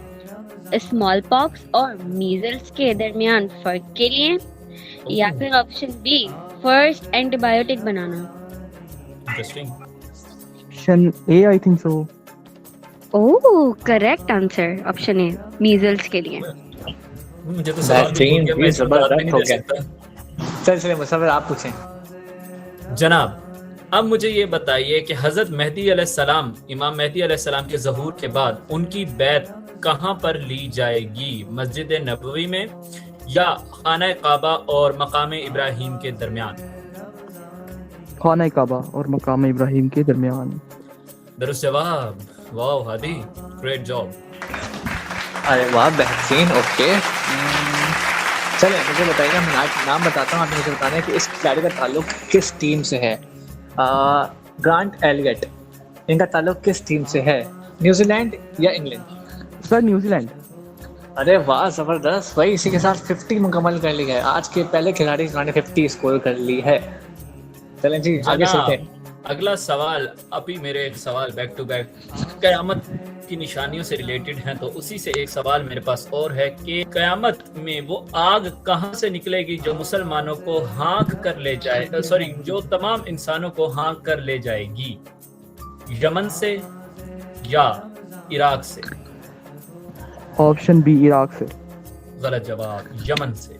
स्मॉल पॉक्स और मीजल्स के दरमियान फर्क के लिए, या फिर ऑप्शन बी फर्स्ट एंटीबायोटिक बनाना? Interesting. Option A, I think so. Oh, correct answer, option A measles के लिए। मुझे तो सवाल भी भूल गया, मैं इसमें जवाब भी नहीं दे सकता। चलिए मुसव्विर आप पूछें। जनाब अब मुझे ये बताइए कि हजरत मेहदी अलैहिस्सलाम, इमाम मेहदी अलैहिस्सलाम के ज़हूर के बाद उनकी बैत कहाँ पर ली जाएगी? मस्जिद नबवी में या खाना काबा और मकाम इब्राहिम के दरमियान? खाना काबा और मकाम इब्राहिम के दरमियान। दुरुस्त जवाब। वाह हादी, ग्रेट जॉब। अरे वाह, बेहतरीन। ओके, चलिए मुझे बताइएगा, मैं नाम बताता हूँ, आपने मुझे बताना है कि इस खिलाड़ी का ताल्लुक किस टीम से है। ग्रांट एलियट, इनका ताल्लुक किस टीम से है? न्यूजीलैंड या इंग्लैंड? Sir New Zealand. अरे वाह, जबरदस्त भाई। इसी के साथ 50 मुकम्मल कर ली है। आज के पहले खिलाड़ी जिन्होंने 50 स्कोर कर ली है। चलें जी आगे चलते हैं। अगला सवाल अभी मेरे एक सवाल बैक टू बैक कयामत की निशानियों से रिलेटेड हैं, तो उसी से एक सवाल मेरे पास और है कि कयामत में वो आग कहाँ से निकलेगी जो मुसलमानों को हाँक कर ले जाए, सॉरी जो तमाम इंसानों को हाँक कर ले जाएगी? यमन से या इराक से? ऑप्शन बी इराक से। गलत जवाब, यमन से।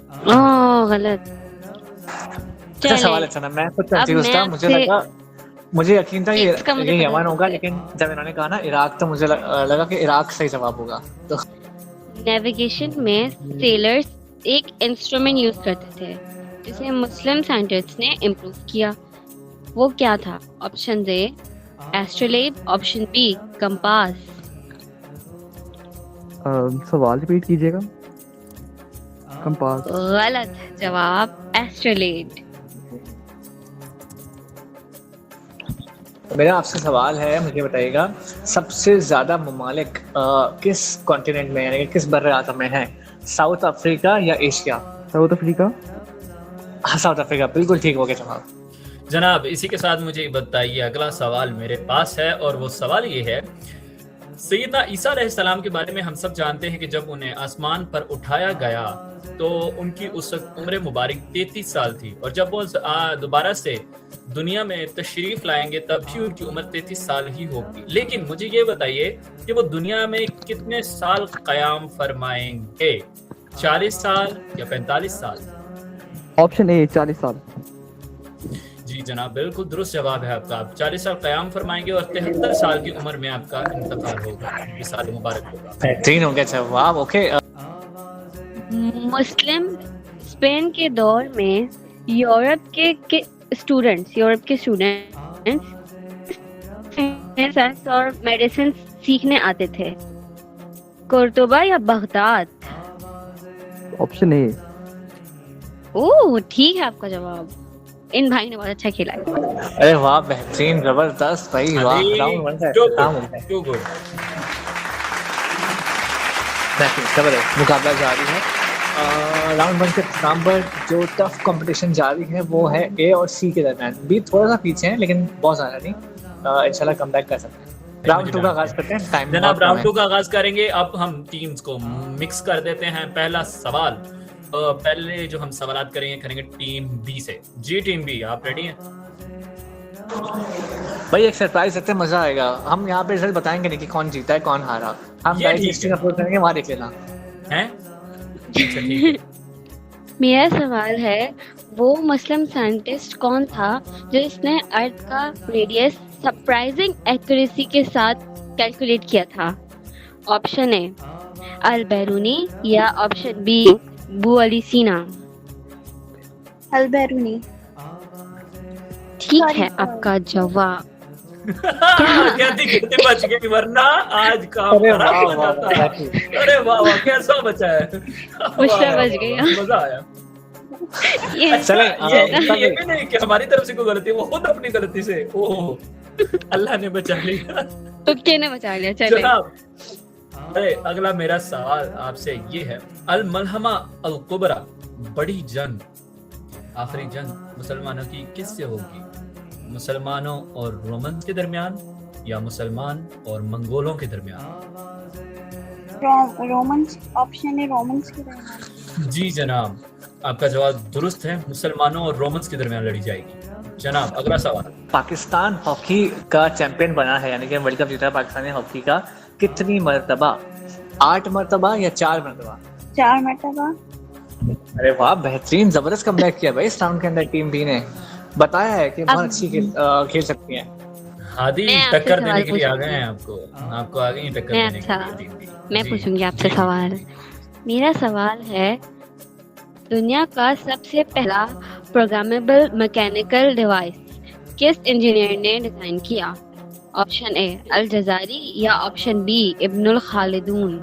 गलत। अच्छा सवाल है सना, मैं खुद कंफ्यूज था, मुझे यकीन था ये यमन होगा, लेकिन जब इन्होंने कहा ना इराक तो मुझे लगा कि इराक सही जवाब होगा। तो नेविगेशन में सेलर्स एक इंस्ट्रूमेंट यूज करते थे जिसे मुस्लिम साइंटिस्ट ने इम्प्रूव किया, वो क्या था? Option A astrolabe, option B compass. सवाल रिपीट कीजिएगा। कंपास। गलत जवाब, एस्ट्रोलेब। मेरा आपसे सवाल है, मुझे बताइएगा सबसे ज्यादा ममालिक किस कॉन्टिनेंट में यानी कि किस बर्रे आज़म में है? साउथ अफ्रीका या एशिया? South Africa. हाँ साउथ अफ्रीका, बिल्कुल ठीक हो गया जवाब। जनाब इसी के साथ मुझे बताइए अगला सवाल मेरे पास है, और वो सवाल ये है, सैयदना ईसा अलैहिस्सलाम के बारे में हम सब जानते हैं कि जब उन्हें आसमान पर उठाया गया तो उनकी उस वक्त उम्र मुबारक 33 साल थी, और जब वो दोबारा से दुनिया में तशरीफ लाएंगे तब भी उनकी उम्र 33 साल ही होगी। लेकिन मुझे ये बताइए कि वो दुनिया में कितने साल क़याम फरमाएंगे? 40 साल या 45 साल? ऑप्शन ए 40 साल। जी जनाब, बिल्कुल दुरुस्त जवाब है आपका। आप 40 साल क़याम फरमाएंगे और 73 साल की उम्र में आपका इंतकाल होगा। ये साल मुबारक होगा। बेहतरीन हो गया जवाब। ओके। मुस्लिम स्पेन के दौर में यूरोप के स्टूडेंट्स साइंस और मेडिसिन सीखने आते थे, कोर्दोबा या बगदाद? Option A. ओह ठीक है आपका जवाब। इन भाई ने बहुत अच्छा खेला है। अरे वाह, बेहतरीन, जबरदस्त भाई, वाह। राउंड 1 का काम हो गया। Too good. जबरदस्त मुकाबला जारी है। राउंड 1 के नाम पर जो टफ कंपटीशन जारी है वो है ए और सी के दरमियान। बी थोड़ा सा पीछे है लेकिन बहुत ज़्यादा नहीं, इंशाल्लाह कम बैक कर सकते हैं। राउंड 2 का आगाज करते हैं। टाइम जनाब राउंड 2 का आगाज करेंगे। अब हम टीम्स को मिक्स कर देते हैं। पहला सवाल, पहले जो हम सवाल करेंगे टीम बी से। जी टीम बी, आप रेडी हैं? भाई एक सरप्राइज देते हैं, मजा आएगा। हम यहाँ पे रिजल्ट बताएंगे नहीं कि कौन जीता है कौन हारा, हम डायरेक्ट हिस्ट्री अपलोड करेंगे, वहाँ देख लेना हैं। अच्छा ठीक है। मेरा सवाल है, वो मुस्लिम साइंटिस्ट कौन था जिसने अर्थ का रेडियस सरप्राइजिंग एक्यूरेसी के साथ कैलकुलेट किया था? ऑप्शन ए अल बैरूनी या ऑप्शन बी बू अली सीना? अल बैरूनी। ठीक है आपका जवाब। कहती कहते बच गई, वरना आज काम खराब हो जाता। अरे वाह वाह, कैसा बचा है। मुझसे बच गया, मजा आया। चले ये भी नहीं कि हमारी तरफ से कोई गलती, वो खुद अपनी गलती से, ओह अल्लाह ने बचा लिया, तुक्के ने बचा लिया। चले जनाब, अरे अगला मेरा सवाल आपसे ये है, अल मलहमा अल कुबरा, बड़ी जंग, आखिरी जंग मुसलमानों की किससे होगी? मुसलमानों और रोमन के दरमियान या मुसलमान और मंगोलों के दरमियान? रोमन्स। ऑप्शन है रोमन्स के दरमियान। जी जनाब, आपका जवाब दुरुस्त है, मुसलमानों और रोमन्स के दरमियान लड़ी जाएगी। जनाब अगला सवाल, पाकिस्तान हॉकी का चैंपियन बना है, यानी कि वर्ल्ड कप जीता है पाकिस्तानी हॉकी का, कितनी मर्तबा? 8 मर्तबा या 4 मर्तबा? 4 मर्तबा। अरे वाह, बेहतरीन, जबरदस्त कमबैक किया भाई इस राउंड के अंदर। टीम बी ने बताया है कि बहुत अच्छी खेल सकती है। हादी टक्कर देने के लिए आ गए हैं, आपको आ गई टक्कर देने के लिए। मैं पूछूंगी आपसे सवाल। मेरा सवाल है, दुनिया का सबसे पहला प्रोग्रामेबल मैकेनिकल डिवाइस किस इंजीनियर ने डिजाइन किया? ऑप्शन ए अल जजारी या ऑप्शन बी इब्नुल खालिदून?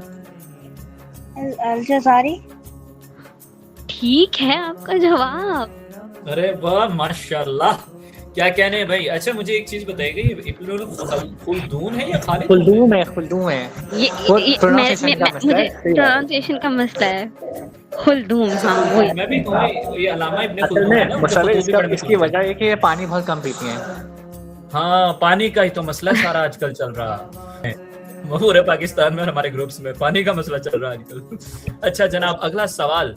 अल जजारी। ठीक है आपका जवाब। अरे वाह माशाल्लाह, क्या कहने हैं भाई। अच्छा मुझे एक चीज बताइएगा, ये इब्नुल खुल्दून है या खालिद? खुल्दून है। ये प्रोनाउंसिएशन का मसला है। खुल्दून, हाँ वही। मैं भी ये अलामा इब्ने खुल्दून है ना, मसला इसकी वजह है कि ये पानी बहुत कम पीती हैं। हाँ, पानी का ही तो मसला सारा आजकल चल रहा है पूरे पाकिस्तान में और हमारे ग्रुप्स में पानी का मसला चल रहा है आजकल। अच्छा जनाब, अगला सवाल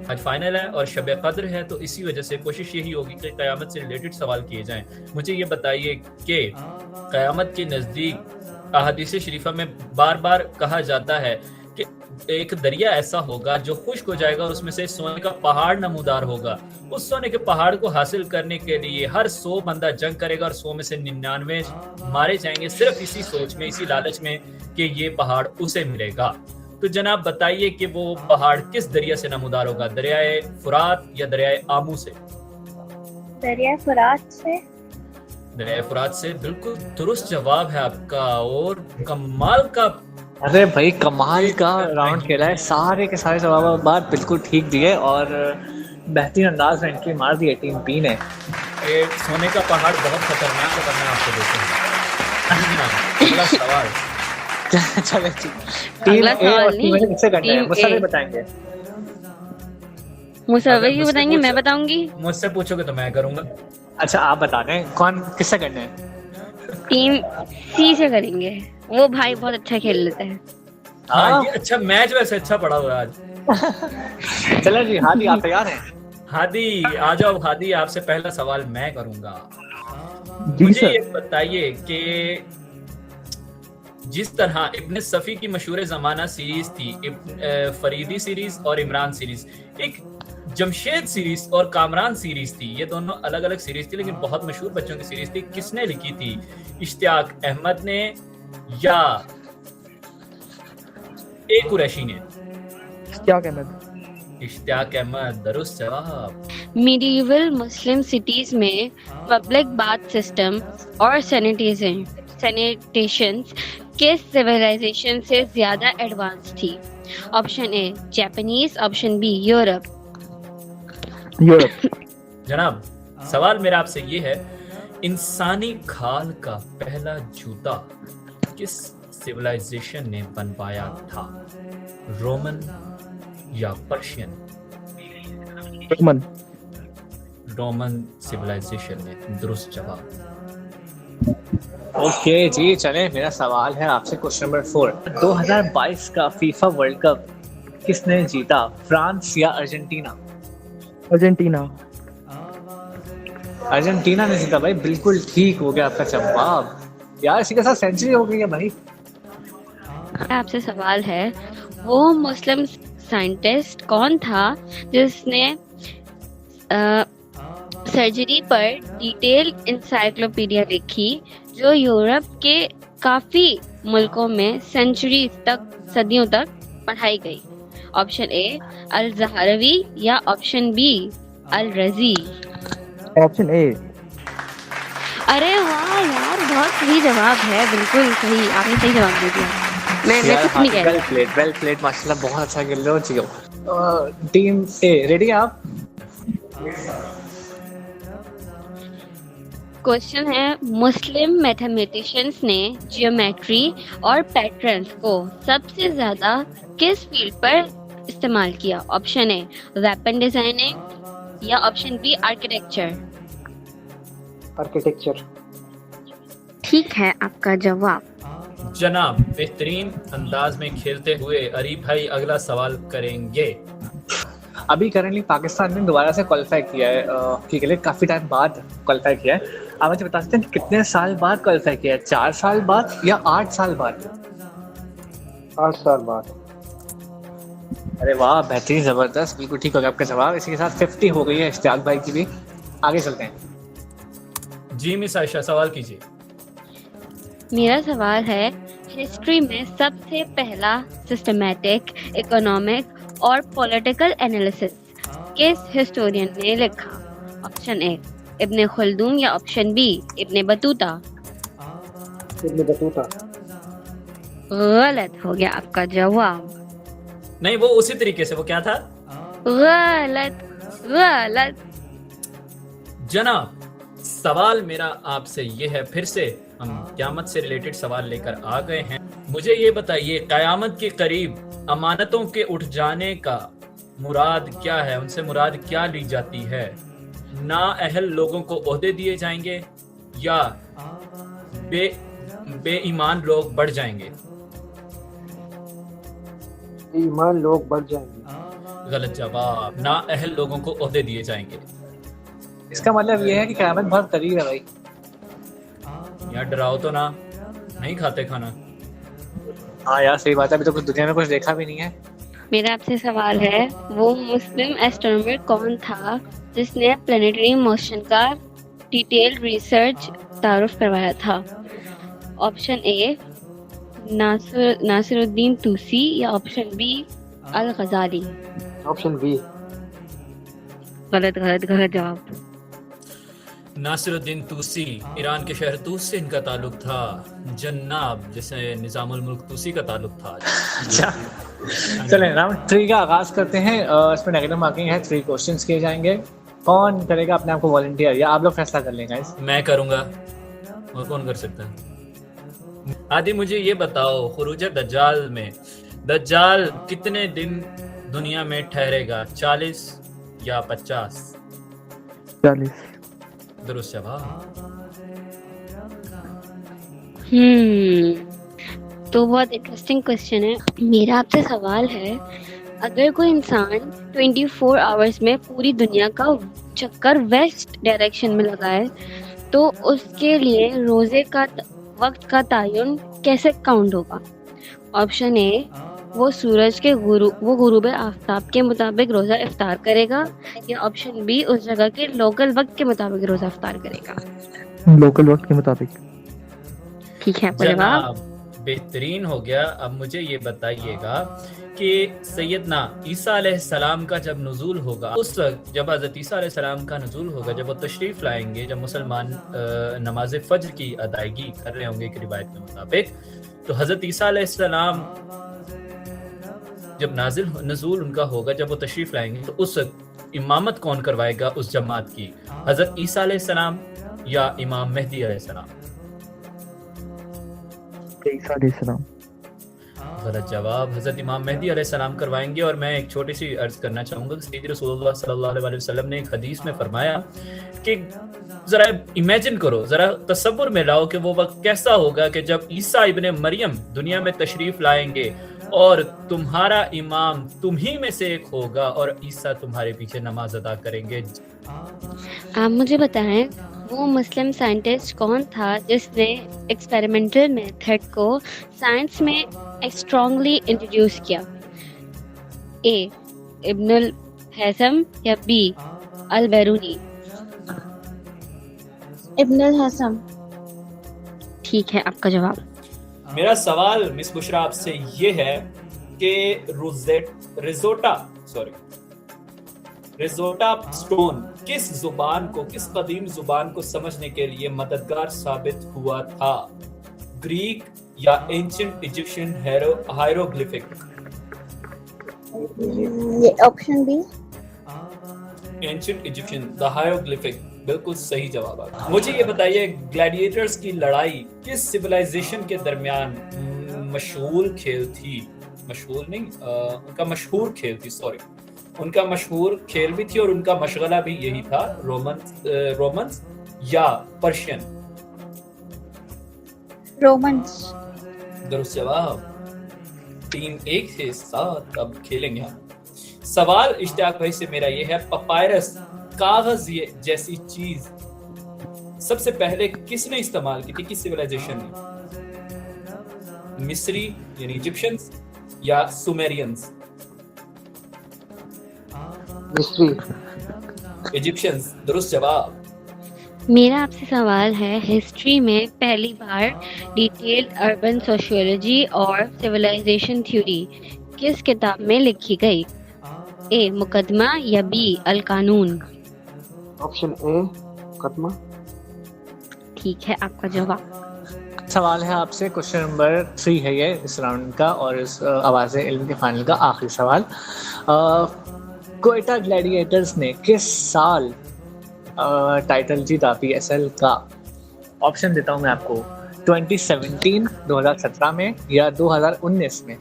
आज फाइनल है और शब कद्र है, तो इसी वजह से कोशिश यही होगी कि क़यामत से रिलेटेड सवाल किए जाएं। मुझे ये बताइए कि क़यामत के नज़दीक अहादीस शरीफा में बार बार कहा जाता है कि एक दरिया ऐसा होगा जो खुश्क हो जाएगा और उसमें से सोने का पहाड़ नमूदार होगा। उस सोने के पहाड़ को हासिल करने के लिए हर 100 बंदा जंग करेगा और 100 में से 99 मारे जाएंगे, सिर्फ इसी सोच में, इसी लालच में कि ये पहाड़ उसे मिलेगा। तो जनाब बताइए कि वो पहाड़ किस दरिया से नमूदार होगा, दरियाए फुरात या दरियाए आमू से? दरिया फुरात से। दरियाए फुरात से बिल्कुल दुरुस्त जवाब है आपका और कमाल का। अरे भाई कमाल का राउंड खेला है, सारे के सारे जवाब बात बिल्कुल ठीक दिए और बेहतरीन अंदाज में एंट्री मार दी है टीम बी ने। ये सोने का पहाड़ बहुत खतरनाक है, मैं आपको देता हूं। अगला सवाल चले टीम ए और टीम बी किससे करना है? मुझसे बताएंगे। मुझसे क्यों बताएंगे? मैं बताऊंगी। मुझसे पूछोगे तो मैं करूंगा। अच्छा आप बता दें कौन किससे करना है? टीम सी से करेंगे, वो भाई बहुत अच्छा खेल लेते हैं। हाँ ये अच्छा मैच वैसे अच्छा पड़ा हुआ है आज। चलो जी हादी आप तैयार हैं? हादी आ जाओ। हादी आपसे पहला सवाल मैं करूंगा। जी मुझे सर। ये बताइए कि जिस तरह इब्न सफ़ी की मशहूर ज़माना सीरीज थी, फरीदी सीरीज और इमरान सीरीज, एक जमशेद सीरीज और कामरान सीरीज थी, ये दोनों अलग अलग सीरीज थी लेकिन बहुत मशहूर बच्चों की सीरीज थी। किसने लिखी थी? इश्तियाक अहमद ने या ए कुरैशी ने? इश्तियाक अहमद। इश्तियाक अहमद दुरुस्त जवाब। मिडीवल मुस्लिम सिटीज में पब्लिक बाथ सिस्टम और सैनिटेशन किस सिविलाइजेशन से ज्यादा एडवांस थी? Option A Japanese, option B Europe. Europe. जनाब सवाल मेरा आपसे ये है, इंसानी खाल का पहला जूता किस सिविलाइजेशन ने बनवाया था? रोमन या पर्शियन? रोमन। रोमन सिविलाइजेशन ने दुरुस्त जवाब। ओके जी चले, मेरा सवाल है आपसे क्वेश्चन नंबर 4। 2022 का फीफा वर्ल्ड कप किसने जीता? फ्रांस या अर्जेंटीना? अर्जेंटीना। अर्जेंटीना ने जीता भाई, बिल्कुल ठीक हो गया आपका जवाब। यार इसी के साथ सेंचुरी हो गई है भाई। आपसे सवाल है, वो मुस्लिम साइंटिस्ट कौन था जिसने सर्जरी पर डिटेल इंसाइक्लोपीडिया लिखी जो यूरोप के काफी मुल्कों में सदियों तक पढ़ाई गई? ऑप्शन ए अल ज़हरावी या ऑप्शन बी अल रजी? Option A. अरे वाह यार, बहुत सही जवाब है, बिल्कुल सही, आपने सही जवाब दे दिया। मैं कुछ नहीं कह रही। वेल प्लेड माशाल्लाह, बहुत अच्छा खेल रहे हो। जियो टीम ए रेडी आप? क्वेश्चन है, मुस्लिम मैथमेटिशियंस ने जियोमेट्री और पैटर्न्स को सबसे ज्यादा किस फील्ड पर इस्तेमाल किया? ऑप्शन ए वेपन डिजाइनिंग या ऑप्शन बी आर्किटेक्चर? आर्किटेक्चर। ठीक है आपका जवाब। जनाब बेहतरीन अंदाज में खेलते हुए अरीब भाई अगला सवाल करेंगे। अभी करंटली पाकिस्तान ने दोबारा से क्वालिफाई किया है के लिए, काफी टाइम बाद क्वालिफाई किया है। आप मुझे बता सकते हैं कितने साल बाद क्वालिफाई किया है? 4 साल बाद या 8 साल बाद? 8 साल बाद। अरे वाह बेहतरीन, जबरदस्त, बिल्कुल ठीक हो गया आपका जवाब। इसी के साथ 50 हो गई है इश्तियाक भाई की भी। आगे चलते हैं। जी मिस आयशा सवाल कीजिए। मेरा सवाल है, हिस्ट्री में सबसे पहला सिस्टमैटिक इकोनॉमिक और पॉलिटिकल एनालिसिस किस हिस्टोरियन ने लिखा? ऑप्शन ए इब्ने खुल्दून या option B Ibn Battuta? Ibn Battuta. गलत हो गया आपका जवाब। नहीं वो उसी तरीके से, वो क्या था? गलत। जनाब सवाल मेरा आपसे ये है, फिर से हम क़यामत से रिलेटेड सवाल लेकर आ गए हैं। मुझे ये बताइए, क़यामत के करीब अमानतों के उठ जाने का मुराद क्या है? उनसे मुराद क्या ली जाती है? नाअहल लोगों को ओहदे दिए जाएंगे या बेईमान लोग बढ़ जाएंगे? ईमान लोग बढ़ जाएंगे। गलत जवाब, नाअहल लोगों को ओहदे दिए जाएंगे। इसका मतलब ये है कि क़यामत बहुत करीब है भाई। यार डराओ तो ना, नहीं खाते खाना। हाँ यार सही बात है, अभी तो कुछ दुनिया में कुछ देखा भी नहीं है। मेरा आपसे सवाल है, वो मुस्लिम एस्ट्रोनॉमर कौन था जिसने प्लेनेटरी मोशन का डिटेल रिसर्च तारुफ करवाया था? ऑप्शन ए नासिरुद्दीन तुसी या ऑप्शन बी अल गजाली? Option B. गलत गलत गलत जवाब। नासिरुद्दीन तूसी, ईरान के शहर तूस से इनका ताल्लुक था। जन्नाब जिसे निजामुल मुल्क तूसी का ताल्लुक था। अच्छा चलें, राउंड 3 का आगाज करते हैं। इसमें नेगेटिव मार्किंग है, 3 क्वेश्चंस किए जाएंगे। कौन करेगा अपने आप को वॉलंटियर, या आप लोग फैसला कर लेंगे? मैं करूंगा, और कौन कर सकता है? आदि मुझे ये बताओ, खुरूज दज्जाल में दज्जाल कितने दिन दुनिया में ठहरेगा, 40 या 50? 40। दुरुस्त जवाब। तो बहुत इंटरेस्टिंग क्वेश्चन है। मेरा आपसे सवाल है, अगर कोई इंसान 24 आवर्स में पूरी दुनिया का चक्कर वेस्ट डायरेक्शन में लगाए तो उसके लिए रोजे का वक्त का तयन कैसे काउंट होगा? ऑप्शन ए, वो सूरज के गुरूब आफ्ताब के मुताबिक रोजा इफ्तार करेगा, या ऑप्शन बी, उस जगह के लोकल वक्त के मुताबिक रोजा इफ्तार करेगा? लोकल वक्त के मुताबिक। ठीक है, आपका जवाब जनाब बेहतरीन हो गया। अब मुझे ये बताइएगा कि सैयदना ईसा अलैहिस्सलाम का जब नुज़ूल होगा, उस वक्त जब हज़रत ईसा अलैहिस्सलाम का नुज़ूल होगा, जब वो तशरीफ़ लाएंगे, जब मुसलमान नमाज फज्र की अदायगी कर रहे होंगे एक रिवायत के मुताबिक, तो हज़रत ईसा अलैहिस्सलाम जब नुज़ूल उनका होगा, जब वो तशरीफ़ लाएंगे, तो उस वक्त इमामत कौन करवाएगा उस जमात की? हज़रत ईसा अलैहिस्सलाम या इमाम मेहदी अलैहिस्सलाम? ईसा अलैहिस्सलाम। गलत जवाब, हज़रत इमाम मेहदी अलैहिस्सलाम करवाएंगे। और मैं एक छोटी सी अर्ज करना चाहूँगा कि सैयद रसूलुल्लाह सल्लल्लाहु अलैहि वसल्लम ने एक हदीस में फरमाया कि ज़रा इमेजिन करो, ज़रा तसव्वुर में लाओ कि वो वक्त कैसा होगा कि जब ईसा इब्ने मरियम दुनिया में तशरीफ़ लाएंगे और तुम्हारा इमाम तुम ही में से एक होगा और ईसा तुम्हारे पीछे नमाज अदा करेंगे। आप मुझे बताएं, वो मुस्लिम साइंटिस्ट कौन था जिसने एक्सपेरिमेंटल मेथड को साइंस में स्ट्रांगली इंट्रोड्यूस किया? ए, इब्नुल हैसम या बी, अल बैरूनी? इब्नुल हैसम। ठीक है, आपका जवाब। मेरा सवाल मिस बुशरा आपसे ये है कि रिज़ोटा स्टोन किस कदीम जुबान को समझने के लिए मददगार साबित हुआ था? ग्रीक या एंशिएंट इजिप्शियन हायरोग्लिफिक? ये option B, ancient Egyptian, the hieroglyphic बिल्कुल सही जवाब है। मुझे ये बताइए, ग्लैडिएटर्स की लड़ाई किस सिविलाइजेशन के दरमियान मशहूर खेल थी? उनका मशहूर खेल थी, उनका मशहूर खेल भी थी और उनका मशगला भी यही था, रोमन्स या पर्शियन? रोमन्स। दुरुस्त जवाब। टीम एक से साथ अब खेलेंगे हम। सवाल इश्तियाक भाई से मेरा ये है, पपायरस कागज जैसी चीज सबसे पहले किसने इस्तेमाल की थी, किस सिविलाइजेशन ने? मिस्री यानी इजिप्शियंस या सुमेरियंस? मिस्री। इजिप्शियंस, दुरुस्त जवाब। मेरा आपसे सवाल है, हिस्ट्री में पहली बार डिटेल्ड अर्बन सोशियोलॉजी और सिविलाइजेशन थ्योरी किस किताब में लिखी गई? ए, मुकदमा या बी, अल कानून? ऑप्शन ए, मुकदमा। ठीक है, आपका जवाब। सवाल है आपसे, क्वेश्चन नंबर 3 है ये इस राउंड का और इस आवाज़ इल्म के फाइनल का आखिरी सवाल। क्वेटा ग्लैडिएटर्स ने किस साल टाइटल जीता PSL का? ऑप्शन देता हूँ मैं आपको, 2017, 2017 में या 2019 में?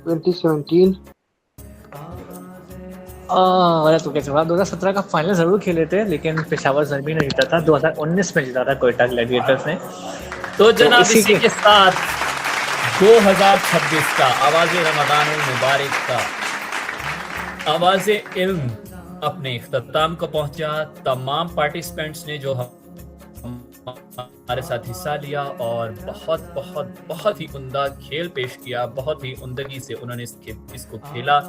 2017। वाला तो कैसे हुआ, 2017 का फाइनल जरूर खेले थे लेकिन पेशावर ज़र्बी ने जीता था, 2019 में जीता था कोयटा ग्लैडिएटर्स ने। तो जनाब इसी इसी के साथ 2026 का आवाज़ रमज़ान मुबारक का आवाज़ इल्म अपने इख्तिताम को पहुंचा। तमाम पार्टिसिपेंट्स ने जो हमारे साथ हिस्सा लिया और बहुत बहुत बहुत ही उम्दा खेल पेश किया, बहुत ही उम्दगी से उन्होंने इसको खेला।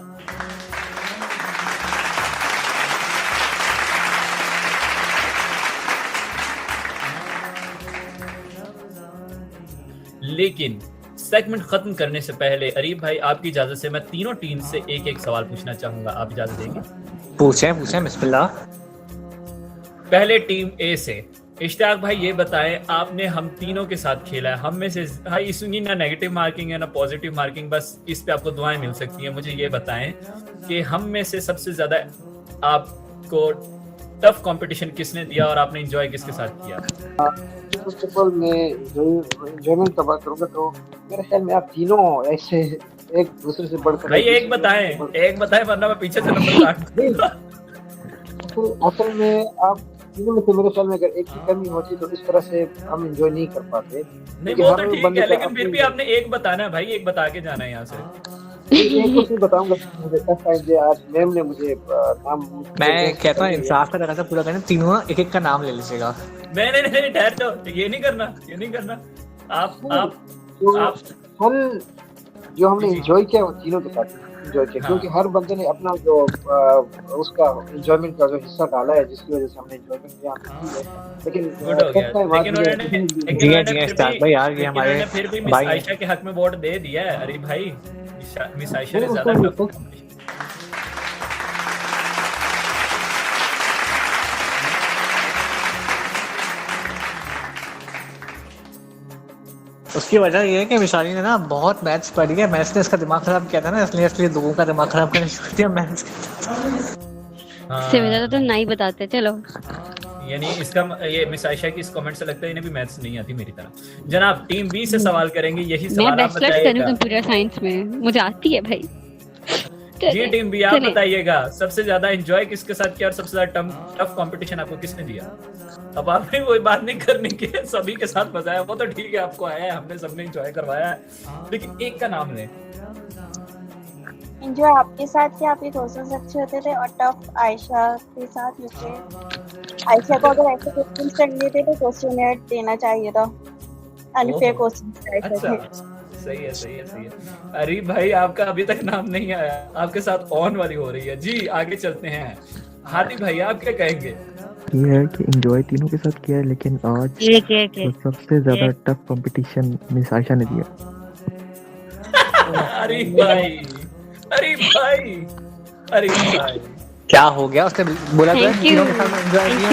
लेकिन सेगमेंट खत्म करने से पहले अरीब भाई आपकी इजाजत से मैं तीनों टीम से एक एक सवाल पूछना चाहूंगा, आप इजाजत देंगे? पूछें बिस्मिल्लाह। पहले टीम ए से इश्तियाक भाई ये बताएं, आपने हम तीनों के साथ खेला है, हम में से भाई इसमें ना नेगेटिव मार्किंग है ना पॉजिटिव मार्किंग, बस इस पे आपको दुआएं मिल सकती हैं। मुझे ये बताएं कि हम में से सबसे ज्यादा आपको टफ कंपटीशन किसने दिया और आपने एंजॉय किसके साथ किया? फर्स्ट ऑफ ऑल मैं एंजॉयमेंट की बात करूंगा तो मेरे ख्याल में आप तीनों ऐसे एक दूसरे से बढ़कर भाई एक बताएं वरना मैं पीछे से नंबर काट दूंगा। असल में आप तीनों में से मेरे ख्याल में अगर एक की कमी होती तो इस तरह से हम एंजॉय नहीं कर पाते। नहीं वो तो ठीक है, लेकिन फिर भी आपने एक बताना है भाई, एक बता के जाना है यहाँ से। एक कुछ बताऊंगा, मुझे टफ टाइम दिया आज मैम ने मुझे नाम। मैं कहता हूँ इंसाफ का तकाजा पूरा करना, तीनों एक एक का नाम ले लीजिएगा। नहीं ठहर जाओ, ये नहीं करना। आप हम जो हमने एंजॉय किया वो तीनों के साथ एंजॉय किया, क्योंकि हर बंदे ने अपना जो उसका एंजॉयमेंट का जो हिस्सा डाला है जिसकी वजह से हमने एंजॉयमेंट किया। लेकिन भाई यार ये हमारे फिर भी मिस आयशा के हक में वोट दे दिया है। अरे भाई मिस आयशा ने ज्यादा उसकी वजह ये है कि विशाली ने ना बहुत मैथ्स पढ़ी है, मैथ्स ने इसका दिमाग खराब किया था ना, इसलिए लोगों का दिमाग खराब करने शुरू किया मैथ्स। से वजह तो नहीं बताते। चलो यानी इसका ये मिस आयशा की इस कमेंट से लगता है इन्हें भी मैथ्स नहीं आती मेरी तरह। जनाब टीम बी से सवाल करेंगे, यही सवाल आप बताइएगा। कंप्यूटर साइंस में मुझे आती है भाई। जी टीम बी आप बताइएगा सबसे ज्यादा एंजॉय किसके साथ किया और सबसे ज्यादा टफ कंपटीशन आपको किसने दिया? अब आपने कोई बात नहीं करनी की, सभी के साथ मजा आया वो तो ठीक है, आपको आया है, हमने सबने एंजॉय करवाया है, लेकिन एक का नाम लें। एंजॉय आपके साथ किया, आपके क्वेश्चंस अच्छे होते थे, और टफ आयशा के साथ मुझे आयशा को अगर ऐसे क्वेश्चंस करने थे तो क्वेश्चन देना चाहिए था, अनफेयर क्वेश्चंस। सही है। अरे भाई आपका अभी तक नाम नहीं आया, आपके साथ ऑन वाली हो रही है। जी आगे चलते हैं, हादी भाई आप क्या कहेंगे? ये है कि एंजॉय तीनों के साथ किया है, लेकिन आज तो सबसे ज्यादा टफ कंपटीशन मिस आयशा ने दिया। अरे भाई क्या हो गया? उसने बोला था तीनों के साथ एंजॉय किया।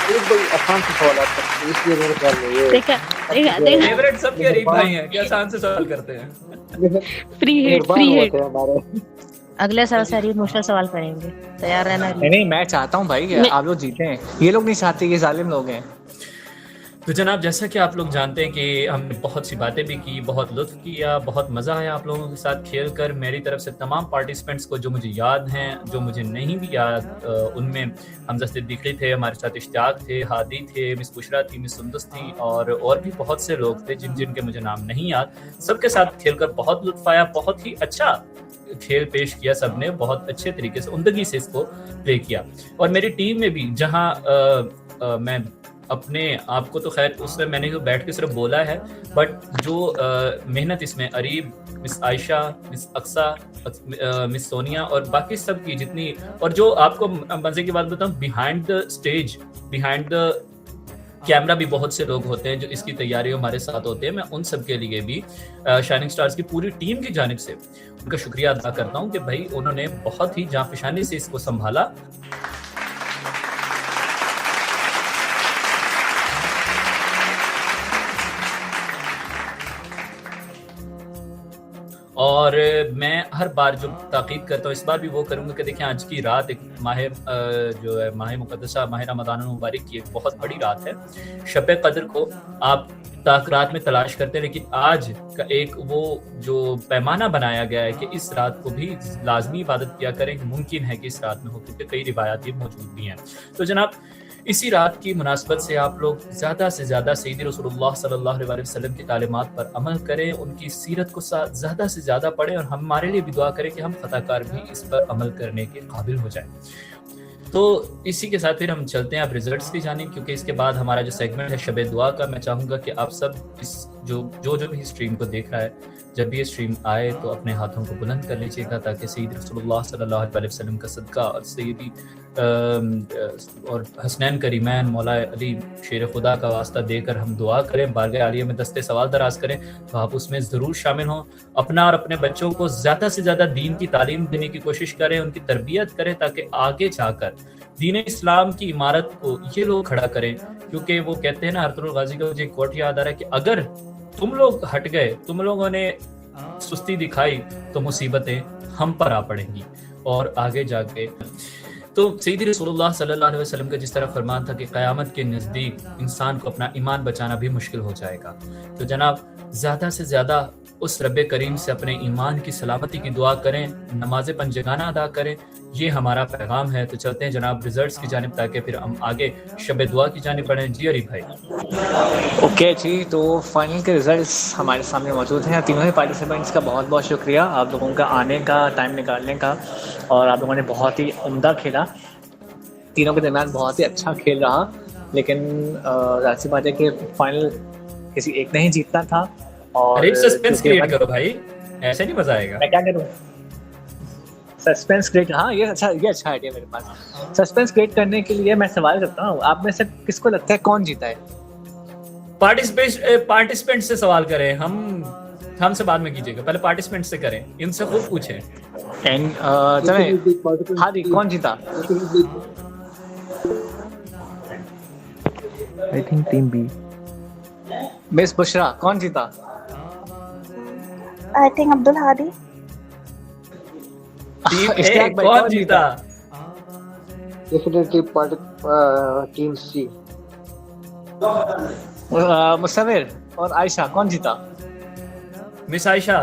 एक बड़ी आसान सी सवाल आता है, इसलिए मेरे ख्याल में ये देखा फेवरेट सबके अरीब भाई हैं, क्या आसान से सवाल करते हैं। फ्री हिट हमारे अगले साल से अरीब मुश्किल सवाल करेंगे, तैयार रहना। नहीं मैं चाहता हूँ भाई कि आप लोग जीते हैं, ये लोग नहीं चाहते, ये जालिम लोग हैं। तो जनाब जैसा कि आप लोग जानते हैं कि हमने बहुत सी बातें भी की, बहुत लुत्फ किया, बहुत मज़ा आया आप लोगों के साथ खेल कर। मेरी तरफ से तमाम पार्टिसिपेंट्स को जो मुझे याद हैं, जो मुझे नहीं भी याद, उनमें हमजा सिद्दीकी थे, हमारे साथ इश्तियाक थे, हादी थे, मिस बुशरा थी, मिस सुंदस थी और भी बहुत से लोग थे जिनके मुझे नाम नहीं याद। सबके साथ खेलकर बहुत लुत्फ आया, बहुत ही अच्छा खेल पेश किया सबने, बहुत अच्छे तरीके से उम्दगी से इसको प्ले किया। और मेरी टीम में भी जहाँ मैं अपने आप को तो खैर उसमें मैंने जो बैठ के सिर्फ बोला है, बट जो मेहनत इसमें Areeb, miss Ayesha, miss Aqsa, miss Sonia और बाकी सब की जितनी, और जो आपको मजे की बात बताऊं, behind the stage, behind the camera भी बहुत से लोग होते हैं जो इसकी तैयारी हमारे साथ होते हैं। मैं उन सब के लिए भी शाइनिंग स्टार्स की पूरी टीम की जानिब से उनका शुक्रिया अदा करता हूं कि भाई उन्होंने बहुत ही जांफशानी से इसको संभाला। और मैं हर बार जो ताकीद करता हूँ इस बार भी वो करूँगा कि देखिए आज की रात एक जो है माह मुक़द्दसा माह रमज़ान मुबारक की एक बहुत बड़ी रात है। शब कद्र को आप रात में तलाश करते हैं, लेकिन आज का एक वो जो पैमाना बनाया गया है कि इस रात को भी लाजमी इबादत किया करें, मुमकिन है कि इस रात में हो, क्योंकि कई रिवायात मौजूद भी हैं। तो जनाब इसी रात की मुनासबत से आप लोग ज़्यादा से ज़्यादा सैयदी रसूलुल्लाह सल्लल्लाहु अलैहि वसल्लम की तालीमात पर अमल करें, उनकी सीरत को ज़्यादा से ज़्यादा पढ़ें और हमारे लिए भी दुआ करें कि हम ख़ताकार भी इस पर अमल करने के काबिल हो जाएं। तो इसी के साथ फिर हम चलते हैं अब रिजल्ट्स की जानिब, क्योंकि इसके बाद हमारा जो सेगमेंट है शब दुआ का, मैं चाहूँगा कि आप सब इस जो भी स्ट्रीम को देख रहा है, जब भी ये स्ट्रीम आए तो अपने हाथों को बुलंद कर लीजिएगा ताकि सैयद रसूलुल्लाह सल्लल्लाहु अलैहि वसल्लम का सदका और सैयदी और हसनैन करीमैन मौला अली शेर खुदा का वास्ता देकर हम दुआ करें, बारगाह आलिया में दस्ते सवाल दराज करें, तो आप उसमें ज़रूर शामिल हों। अपना और अपने बच्चों को ज़्यादा से ज़्यादा दीन की तालीम देने की कोशिश करें, उनकी तरबियत करें, ताकि आगे जाकर दीन इस्लाम की इमारत को ये लोग खड़ा करें। क्योंकि वो कहते हैं ना, अरतुल गाजी का मुझे कोट याद आ रहा है कि अगर तुम लोग हट गए, तुम लोगों ने सुस्ती दिखाई, तो मुसीबतें हम पर आ पड़ेंगी और आगे जाके। तो सैयदी रसूलुल्लाह सल्लल्लाहु अलैहि वसल्लम का जिस तरह फरमान था कि क़यामत के नज़दीक इंसान को अपना ईमान बचाना भी मुश्किल हो जाएगा, तो जनाब ज़्यादा से ज़्यादा उस रब्बे करीम से अपने ईमान की सलामती की दुआ करें, नमाज़ पंजगाना अदा करें, ये हमारा पैगाम है। तो चलते हैं जनाब रिजल्ट्स की जानिब, ताकि फिर हम आगे शब दुआ की जानिब बढ़ें। जी अरीफ भाई। ओके जी, तो फाइनल के रिजल्ट्स हमारे सामने मौजूद हैं। तीनों ही पार्टिसिपेंट्स का बहुत बहुत शुक्रिया आप लोगों का आने का, टाइम निकालने का, और आप लोगों ने बहुत ही उम्दा खेला। तीनों के दरमियान बहुत ही अच्छा खेल रहा, लेकिन जाहिर सी बात है कि फाइनल किसी एक ने ही जीतना था। और सस्पेंस क्रिएट करो भाई, ऐसे नहीं मजा आएगा। मैं क्या करूं? सस्पेंस क्रिएट, हाँ ये अच्छा आइडिया मेरे पास। सस्पेंस क्रिएट करने के लिए मैं सवाल करता हूँ, आप में से किसको लगता है कौन जीता है? पार्टिसिपेंट से सवाल करें, हमसे बाद में कीजिएगा, पहले पार्टिसिपेंट से करें, इनसे खूब पूछें। हादी कौन जीता? I think team B. Miss Bushra कौन जीता? I think Abdul Hadi. Team A कौन जीता? डेफिनेटली टीम सी। मुसव्विर और आयशा कौन जीता? मिस आयशा।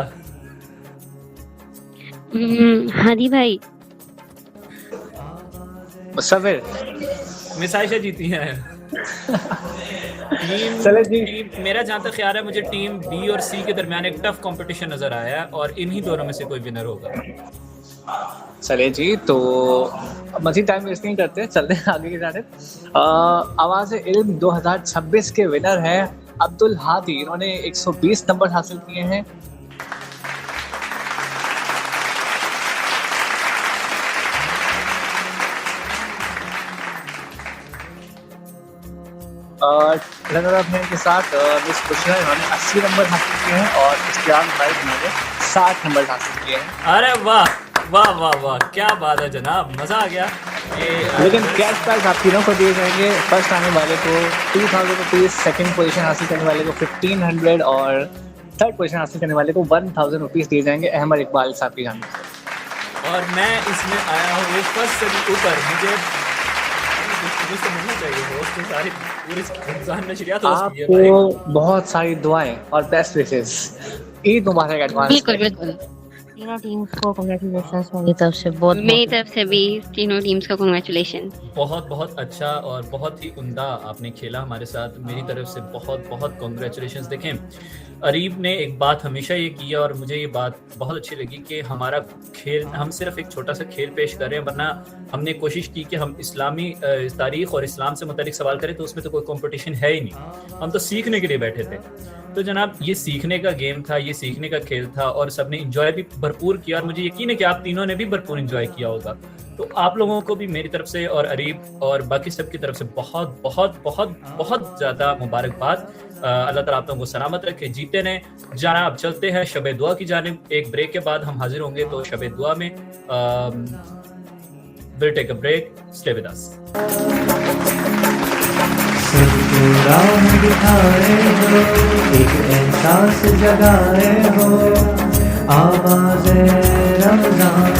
हादी भाई। मुसव्विर। मिस आयशा जीती हैं। टीम मेरा जहाँ तक ख्याल है, मुझे टीम बी और सी के दरमियान एक टफ कंपटीशन नजर आया है और इन्हीं दोनों में से कोई विनर होगा। चले जी, तो मजीद टाइम वेस्ट नहीं करते, चलते हैं आगे की जानिब। आवाज़ इल्म 2026 के विनर हैं अब्दुल हादी। इन्होंने 120 नंबर हासिल किए हैं। रनर के साथ मिस बुशरा, इन्होंने 80 नंबर हासिल किए हैं और इश्तियाक भाई इन्होंने 60 नंबर हासिल किए हैं। अरे वाह वाह वाह वाह, क्या बात है जनाब, मजा आ गया। लेकिन कैश प्राइज आप तीनों को दिए जाएंगे। फर्स्ट आने वाले को 2000 रुपीज़, सेकेंड पोजीशन हासिल करने वाले को 1500 और थर्ड पोजीशन हासिल करने वाले को 1000 रुपीज़ दिए जाएंगे अहमद इकबाल साहब की जानिब से। और मैं इसमें आया हूँ फर्स्ट से भी ऊपर, मुझे मिलना चाहिए। आपको बहुत सारी दुआएं और बेस्ट विशेस। ईद मुबारक एडवांस। बिल्कुल तीनों टीम्स को कांग्रेचुलेशंस मेरी तरफ से। मेरी तरफ से भी तीनों टीम्स को कांग्रेचुलेशन। बहुत बहुत अच्छा और बहुत ही उम्दा आपने खेला हमारे साथ, मेरी तरफ से बहुत बहुत कांग्रेचुलेशंस। देखें, अरीब ने एक बात हमेशा ये की है और मुझे ये बात बहुत अच्छी लगी कि हमारा खेल, हम सिर्फ एक छोटा सा खेल पेश कर रहे हैं, वरना हमने कोशिश की कि हम इस्लामी तारीख़ और इस्लाम से मुतालिक सवाल करें, तो उसमें तो कोई कंपटीशन है ही नहीं, हम तो सीखने के लिए बैठे थे। तो जनाब ये सीखने का गेम था, ये सीखने का खेल था और सबने इंजॉय भी भरपूर किया और मुझे यकीन है कि आप तीनों ने भी भरपूर इंजॉय किया होगा। तो आप लोगों को भी मेरी तरफ से और अरीब और बाकी सब की तरफ से बहुत बहुत बहुत बहुत ज़्यादा मुबारकबाद। अल्लाह ताला आप लोगों को सलामत रखे, जीते रहें। जनाब चलते हैं शब दुआ की जानिब। एक ब्रेक के बाद हम हाजिर होंगे, तो शब दुआ में will take a break, stay with us. सबको राह दिखाए हो, एक एहसास जगाए हो, आवाज़े रमज़ान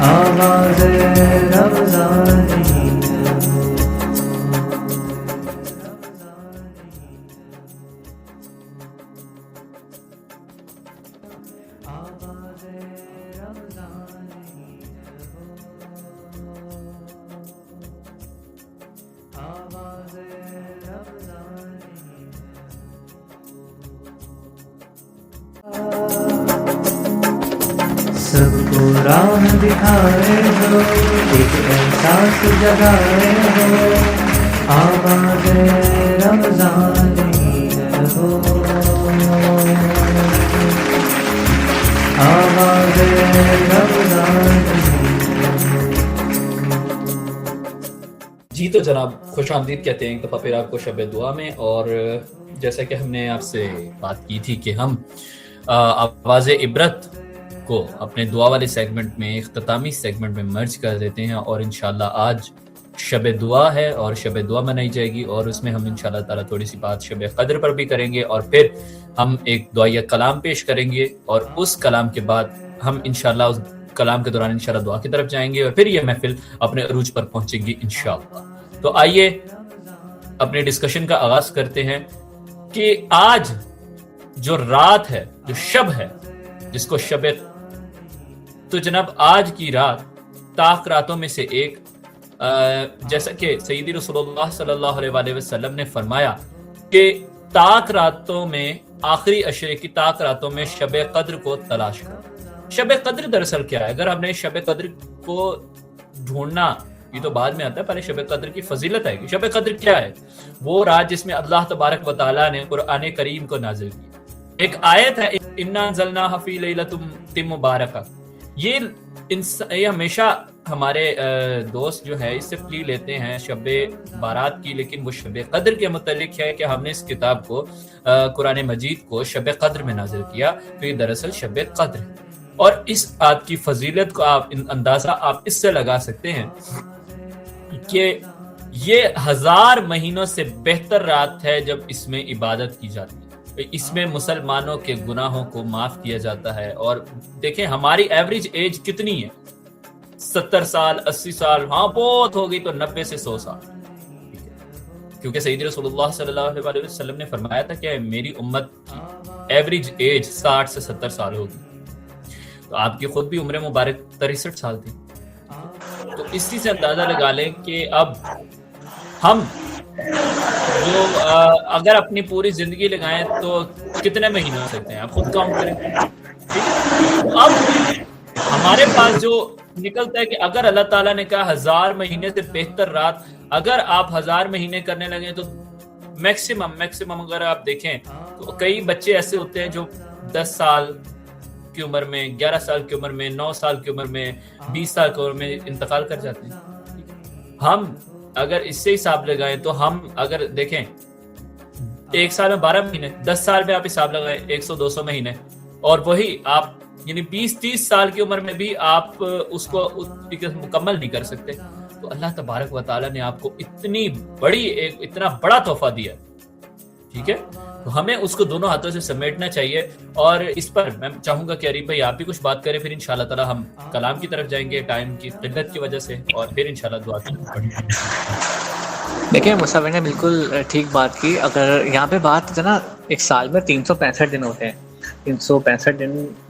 आवाज़े रमज़ान सबको राह दिखाए हो, एक एहसास जगाए हो, आवाज़े रमज़ानी हो, आवाज़े रमज़ानी। जी तो जनाब खुश आमदीद कहते हैं तो फिर आपको शब दुआ में। और जैसा कि हमने आपसे बात की थी कि हम आवाज़ इबरत को अपने दुआ वाले सेगमेंट में इख्तितामी सेगमेंट में मर्ज कर देते हैं और इंशाल्लाह आज शब दुआ है और शब दुआ मनाई जाएगी और उसमें हम इंशाल्लाह ताला थोड़ी सी बात शब कद्र पर भी करेंगे और फिर हम एक दुआया कलाम पेश करेंगे और उस कलाम के बाद हम इंशाल्लाह उस कलाम के दौरान इंशाल्लाह दुआ की तरफ जाएंगे और फिर यह महफिल अपने अरूज पर पहुंचेगी इंशाल्लाह। तो आइए अपने डिस्कशन का आगाज करते हैं कि आज जो रात है, जो शब है, जिसको शब, तो जनाब आज की रात ताक रातों में से एक, जैसा कि सैयदी रसूलुल्लाह सल्लल्लाहु अलैहि वसल्लम ने फरमाया कि ताक रातों में, आखिरी अशरे की ताक रातों में शब कद्र को तलाश करो। शब कद्र दरअसल क्या है? अगर हमने शब कद्र को ढूंढना, ये तो बाद में आता है, पहले शब कद्र की फजीलत आएगी। शब कद्र क्या है? वो रात जिसमें अल्लाह तबारक व तआला ने कुरान करीम को नाजिल किया। एक आयत है, इन्ना अंज़लनाहु फी लैलतिन मुबारका। ये हमेशा हमारे दोस्त जो है इससे प्ली लेते हैं शब बारात की, लेकिन वो शब कद्र के मुतालिक है कि हमने इस किताब को, कुरान मजीद को शब कद्र में नाजिल किया, तो ये दरअसल शब कद्र है। और इस बात की फजीलत को आप अंदाजा आप इससे लगा सकते हैं कि ये 1000 महीनों से बेहतर रात है जब इसमें इबादत की जाती है। इसमें मुसलमानों के गुनाहों को माफ किया जाता है। और देखें हमारी एवरेज एज कितनी है, 70 साल, 80 साल, हाँ बहुत हो गई तो 90 से 100 साल, क्योंकि सैयदी रसूलुल्लाह सल्लल्लाहु अलैहि वसल्लम ने फरमाया था कि मेरी उम्मत की एवरेज एज 60 से 70 साल होगी। तो आपकी खुद भी उम्र मुबारक 63 साल थी। तो इसी से अंदाजा लगा लें कि अब हम जो अगर अपनी पूरी जिंदगी लगाएं तो कितने महीने हो सकते हैं, आप खुद काउंट करें। तो अब हमारे पास जो निकलता है कि अगर अल्लाह ताला ने कहा 1000 महीने से बेहतर रात, अगर आप 1000 महीने करने लगे तो मैक्सिमम अगर आप देखें तो कई बच्चे ऐसे होते हैं जो 10 साल की उम्र में, 11 साल की उम्र में, 9 साल की उम्र में, 20 साल की उम्र में इंतकाल कर जाते हैं। हम अगर इससे हिसाब लगाएं तो हम अगर देखें 1 साल में 12 महीने, 10 साल में आप हिसाब लगाएं 100-200 महीने, और वही आप यानी 20-30 साल की उम्र में भी आप उसको मुकम्मल नहीं कर सकते। तो अल्लाह तबारक व तआला ने आपको इतनी बड़ी इतना बड़ा तोहफा दिया, ठीक है, तो हमें उसको दोनों हाथों से समेटना चाहिए। और इस पर मैं चाहूंगा कि अरीब भाई आप भी कुछ बात करें, फिर इंशाल्लाह ताला हम कलाम की तरफ जाएंगे टाइम की किल्लत की वजह से, और फिर इंशाल्लाह दुआ करेंगे। देखिए मुसाविर ने बिल्कुल ठीक बात की। अगर यहाँ पे बात है ना, एक साल में 365 दिन होते हैं, 365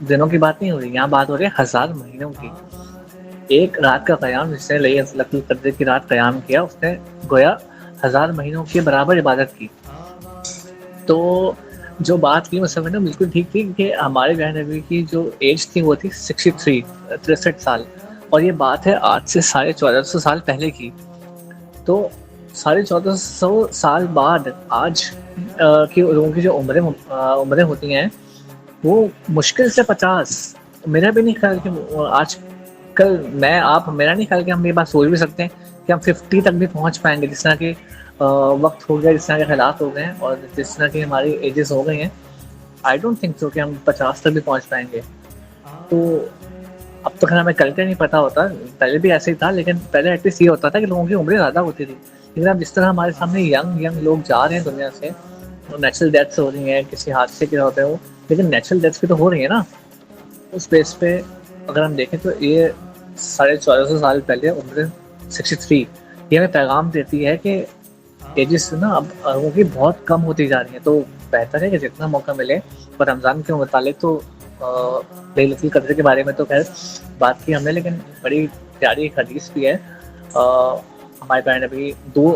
दिनों की बात नहीं हो रही, यहाँ बात हो रही है 1000 महीनों की। एक रात का क़याम जिसने लैलतुल क़द्र की रात क़याम किया, उसने गोया 1000 महीनों के बराबर इबादत की। तो जो बात की मुसाविर ने बिल्कुल ठीक थी कि हमारे प्यारे नबी की जो एज थी वो थी 63 साल, और ये बात है आज से 1450 साल पहले की। तो 1450 साल बाद आज की लोगों की जो उम्रें होती हैं वो मुश्किल से 50, मेरा भी नहीं ख्याल कि आज कल मैं आप मेरा नहीं ख्याल कि हम ये बात सोच भी सकते हैं कि हम 50 तक भी पहुंच पाएंगे। जिस तरह के वक्त हो गया, जिस तरह के हालात हो गए हैं और जिस तरह की हमारी एजेस हो गई हैं, आई डोंट थिंक सो कि हम 50 तक भी पहुंच पाएंगे। तो अब तो खैर हमें कल का नहीं पता होता, पहले भी ऐसे ही था, लेकिन पहले एटलीस्ट ये होता था कि लोगों की उम्रें ज़्यादा होती थी। लेकिन अब जिस तरह हमारे सामने यंग लोग जा रहे हैं दुनिया से, नेचुरल डेथ्स हो रही हैं, किसी हादसे के होते हो, लेकिन नेचुरल डेथ्स भी तो हो रही है ना। उस बेस पे अगर हम देखें तो ये 1450 साल पहले उम्र 63 ये हमें पैगाम देती है कि एजिस ना अब लोगों की बहुत कम होती जा रही है। तो बेहतर है कि जितना मौका मिले। और रमज़ान के मुतालिक तो लैलतुल क़द्र के बारे में तो खैर बात की हमने, लेकिन बड़ी प्यारी एक हदीस भी है। हमारे प्यारे नबी 2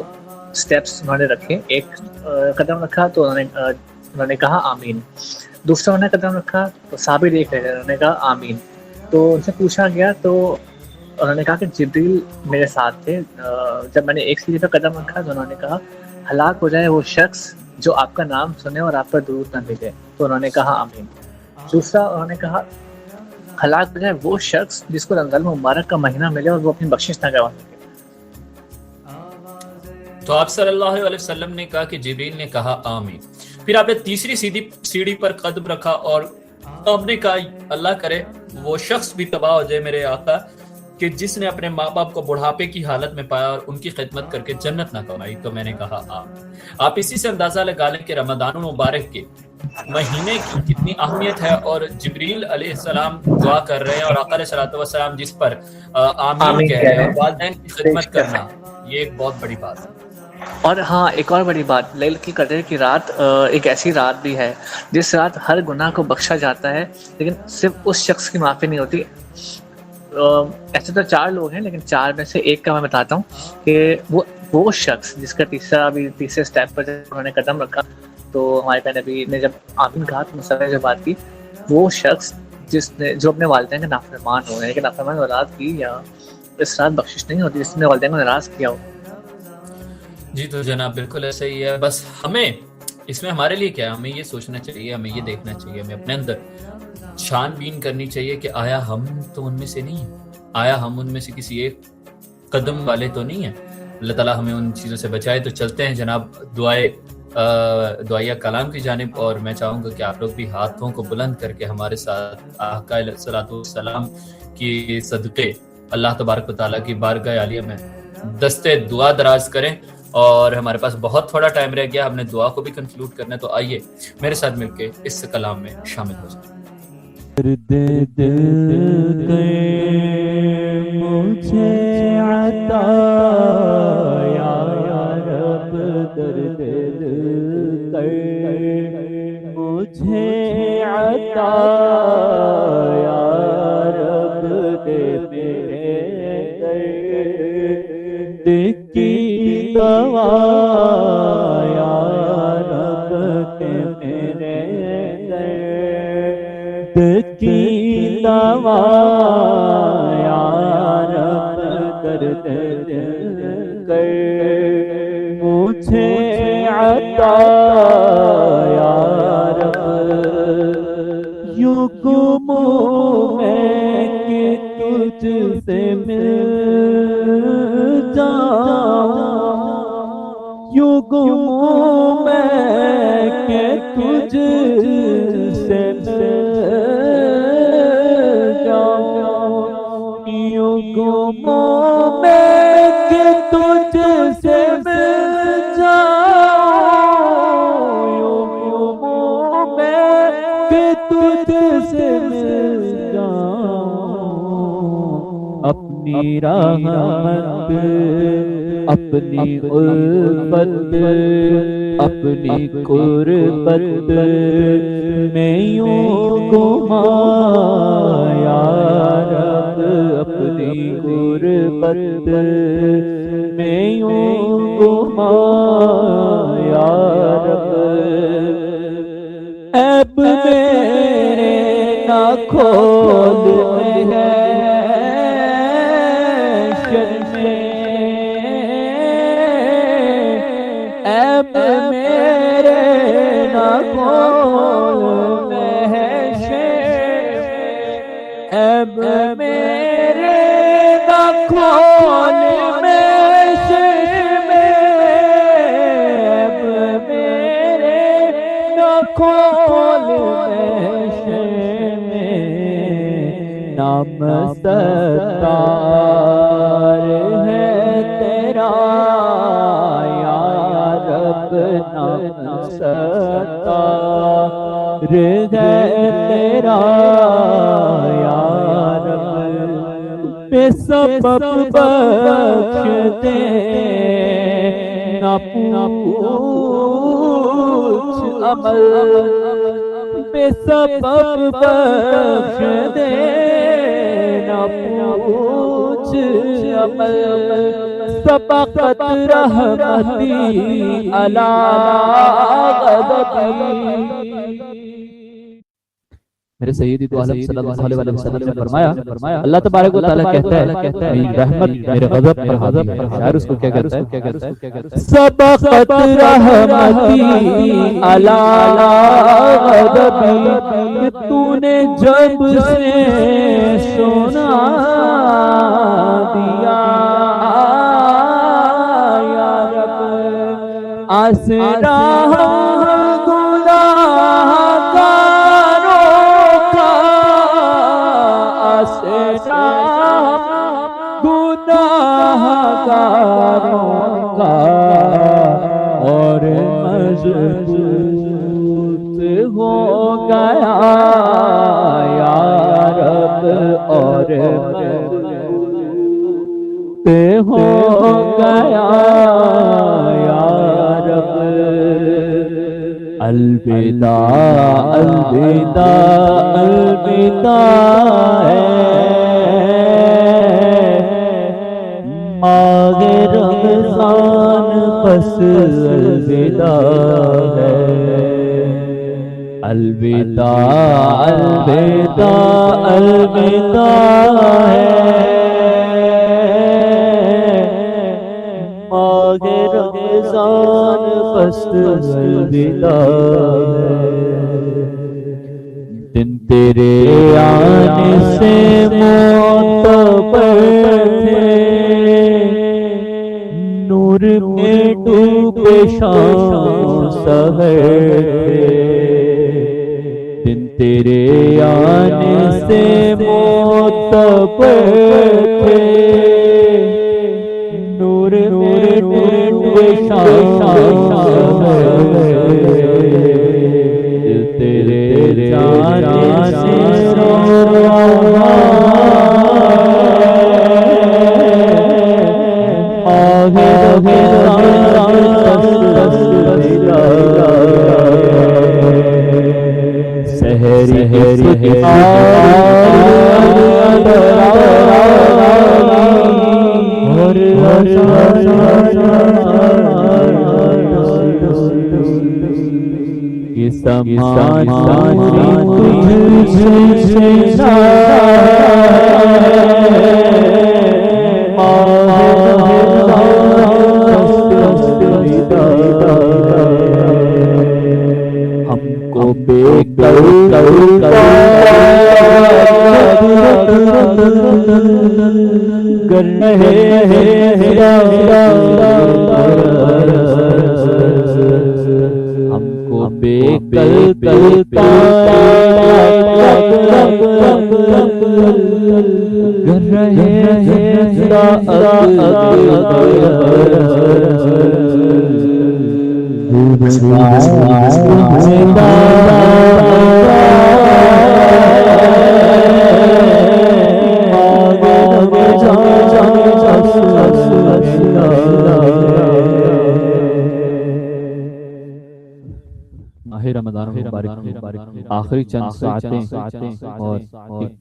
स्टेप्स उन्होंने रखे। एक कदम रखा तो उन्होंने कहा आमीन। दूसरा उन्होंने कदम रखा तो साहबी देख रहे थे, उन्होंने कहा आमीन। तो उनसे पूछा गया तो उन्होंने कहा कि जिब्रील मेरे साथ थे। जब मैंने एक सीढ़ी पर कदम रखा तो उन्होंने कहा हलाक हो जाए वो शख्स जो आपका नाम सुने और आप पर दुरूद न भेजे। तो उन्होंने कहा आमीन। दूसरा उन्होंने कहा हलाक हो जाए वो शख्स जिसको रमज़ान मुबारक का महीना मिले और वो अपनी बख्शिश न गवा सके। तो आप सल्लल्लाहु अलैहि वसल्लम ने कहा कि जिब्रील ने कहा आमीन। फिर आपने तीसरी सीढ़ी पर कदम रखा और आपने कहा अल्लाह करे वो शख्स भी तबाह हो जाए मेरे आका कि जिसने अपने माँ बाप को बुढ़ापे की हालत में पाया और उनकी खिदमत करके जन्नत ना कमाई। तो मैंने कहा आप इसी से अंदाजा लगा लें कि रमज़ान मुबारक के महीने की कितनी अहमियत है। और जिब्रील अलैहिस्सलाम दुआ कर रहे हैं और आका अलैहिस्सलातु वस्सलाम जिस पर आमीन कह रहे हैं। वालिदैन की खिदमत करना ये एक बहुत बड़ी बात है। और हाँ, एक और बड़ी बात, लैलतुल क़द्र की रात एक ऐसी रात भी है जिस रात हर गुनाह को बख्शा जाता है, लेकिन सिर्फ उस शख्स की माफ़ी नहीं होती। ऐसे तो 4 लोग हैं, लेकिन 4 में से एक का मैं बताता हूँ कि वो शख्स जिसका तीसरे स्टेप पर जब उन्होंने कदम रखा तो हमारे प्यारे नबी ने जब आमीन कहा तो मुसल्ले जो बात की, वो शख्स जो अपने वालिदैन का नाफरमान हो, यानी कि नाफरमान औलाद की या इस रात बख्शिश नहीं होती जिसने वालिदैन को नाराज़ किया हो। जी तो जनाब बिल्कुल ऐसा ही है। बस हमें इसमें हमारे लिए क्या है, हमें ये सोचना चाहिए, हमें ये देखना चाहिए, हमें अपने अंदर छानबीन करनी चाहिए कि आया हम तो उनमें से नहीं है, आया हम उनमें से किसी एक कदम वाले तो नहीं है। अल्लाह ताला हमें उन चीज़ों से बचाए। तो चलते हैं जनाब दुआया कलाम की जानिब। और मैं चाहूँगा कि आप लोग भी हाथों को बुलंद करके हमारे साथ आका अलैहिस्सलातु वस्सलाम की सदक़े अल्लाह तबारक व तआला की बारगाह आलिया में दस्ते दुआ दराज करें। और हमारे पास बहुत थोड़ा टाइम रह गया, हमने दुआ को भी कंक्लूड करना है। तो आइए मेरे साथ मिलके इस कलाम में शामिल हो जाए। मुझे अता या रब दर्द कर, मुझे अता या रब दे मेरे दर्द की दवा या रब दे मेरे दर्द की दवा या रब दर्द कर, मुझे अता या रब। यूं गुम मैं कि तुझसे मिल जाऊं, यूं गुम मैं कि तुझसे मिल जाऊं, यूं गुम मैं कि तुझसे मिल जाऊं, यूं गुम मैं कि तुझसे मिल जाऊं। अपनी रहमत अपनी उल्फत अपनी कुर्बत में यूं घुमा या रब, अपनी कुर्बत में यूं घुमा या रब। ऐब मेरे ना खोल है ऐब मेरे ना खोल महशर, ऐब मेरे ना खोल महशर में, ऐब मेरे ना खोल महशर में। नाम सत्तार है तेरा या रब, नाम सत्तार है तेरा या रब, सबब बख्श दे ना पूछ अमल, बेसबब बख्श दे ना पूछ अमल, सबक़त रहमती अला ग़ज़बी। मेरे सैयदी दो आलम सल्लल्लाहु अलैहि वसल्लम ने फरमाया अल्लाह तबारक व तआला कहता है मेरी रहमत मेरे गज़ब पर हावी है। शायर उसको क्या कहता है, सबक़त रहमती अला ग़ज़बी, तूने जब से सोना दिया या रब, आसरा गुनाहगारों का और मजबूत हो गया या रब, और मजबूत हो गया या रब। अलविदा अलविदा अलविदा है मागे रमज़ान, बस अलविदा है। अलविदा अलविदा अलविदा है मागे रमज़ान, बस अलविदा है। दिन तेरे आने से मोतबर थे, नूर में डूबे शाम सहर थे। दिन तेरे आने से मोतबर थे, नूर में डूबे शाम सहर थे। तेरे जाने से सहरी हमको बेकल कर रहे हमको बेकल कर रहे आखिरी चंद सातें और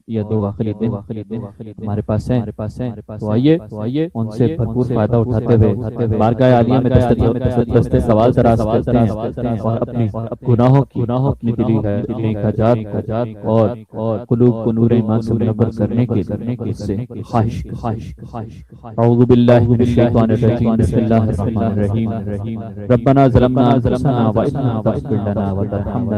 या दो आखिरी दिन हमारे पास हैं, तो आइए उनसे भरपूर फायदा उठाते हुए बारगाह आलिया में दस्ते सवाल दराज करते हैं और अपनी गुनाहों अपनी दिली है नेकाजात और कुलूब को नूर ईमान से मुनव्वर करने के से ख्वाहिश। औज़ु बिल्लाहि मिनश शैतानिर रजीम, बिस्मिल्लाहिर रहमानिर रहीम। रब्बना ज़लमना अंफुसना व इन लम तग़फिर लना व तरहमना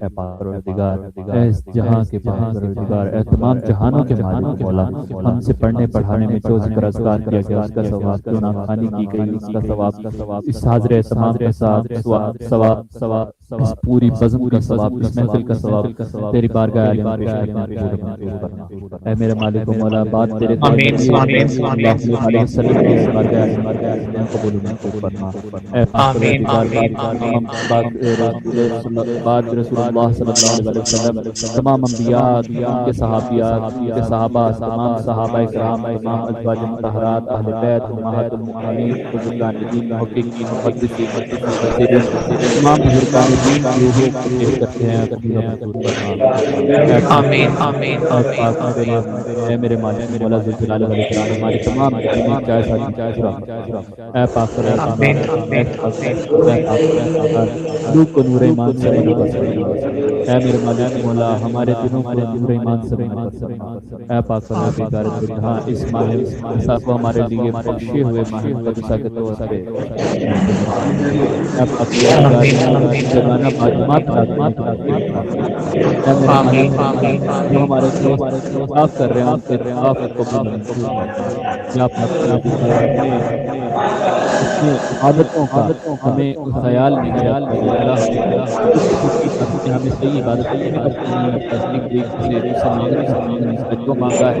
ऐ परवरदिगार ऐ इस जहां के परवरदिगार ऐ तमाम जहानों के मालिक मौला हमसे पढ़ने पढ़ाने में जो जिक्र अज़कार किया गया उसका सवाब जो नाखानी की गई उसका सवाब इस हाज़िर तमाम के साथ सवाब इस पूरी बज़म का सवाब इस महफिल का सवाब तेरी बारगाह आलिम में पेश करना ऐ मेरे मालिक व मौला बात तेरे आमीन आमीन सल्लल्लाहु अलैहि वसल्लम की बारगाह आलिम में कबूल फरमा ऐ आमीन आमीन बाद रसूलुल्लाह सल्लल्लाहु अलैहि वसल्लम तमाम अंबिया के सहाबियात के सहाबा तमाम सहाबा इकराम तमाम अज़वाज मुतहहरात अहले बैत उम्महातुल मुमिनीन बुजुर्गान दीन मुहक्किकीन मुहद्दिसीन तमाम बुजुर्गान दीन की रूहों को पेश करते हैं आमीन आमीन ऐ मेरे मालिक मौला ज़ुल जलाल वल इकराम हमारे तमाम चाहे साथी ऐ पाक आमीन रूह को नूर ईमान से ऐ मेरे मालिक मौला हमारे दिलों को नूर ईमान से ऐ पाक परवरदिगार जहां इस माह को हमारे लिए बख्शे हुए माह मुक़द्दसा के तौर पे ऐ पाक जमाना बातमात जो हमारे साफ कर रहे हैं उनके साफ को या पाक आदतों का हमें ख्याल हमें सही इबादत जो मांगा है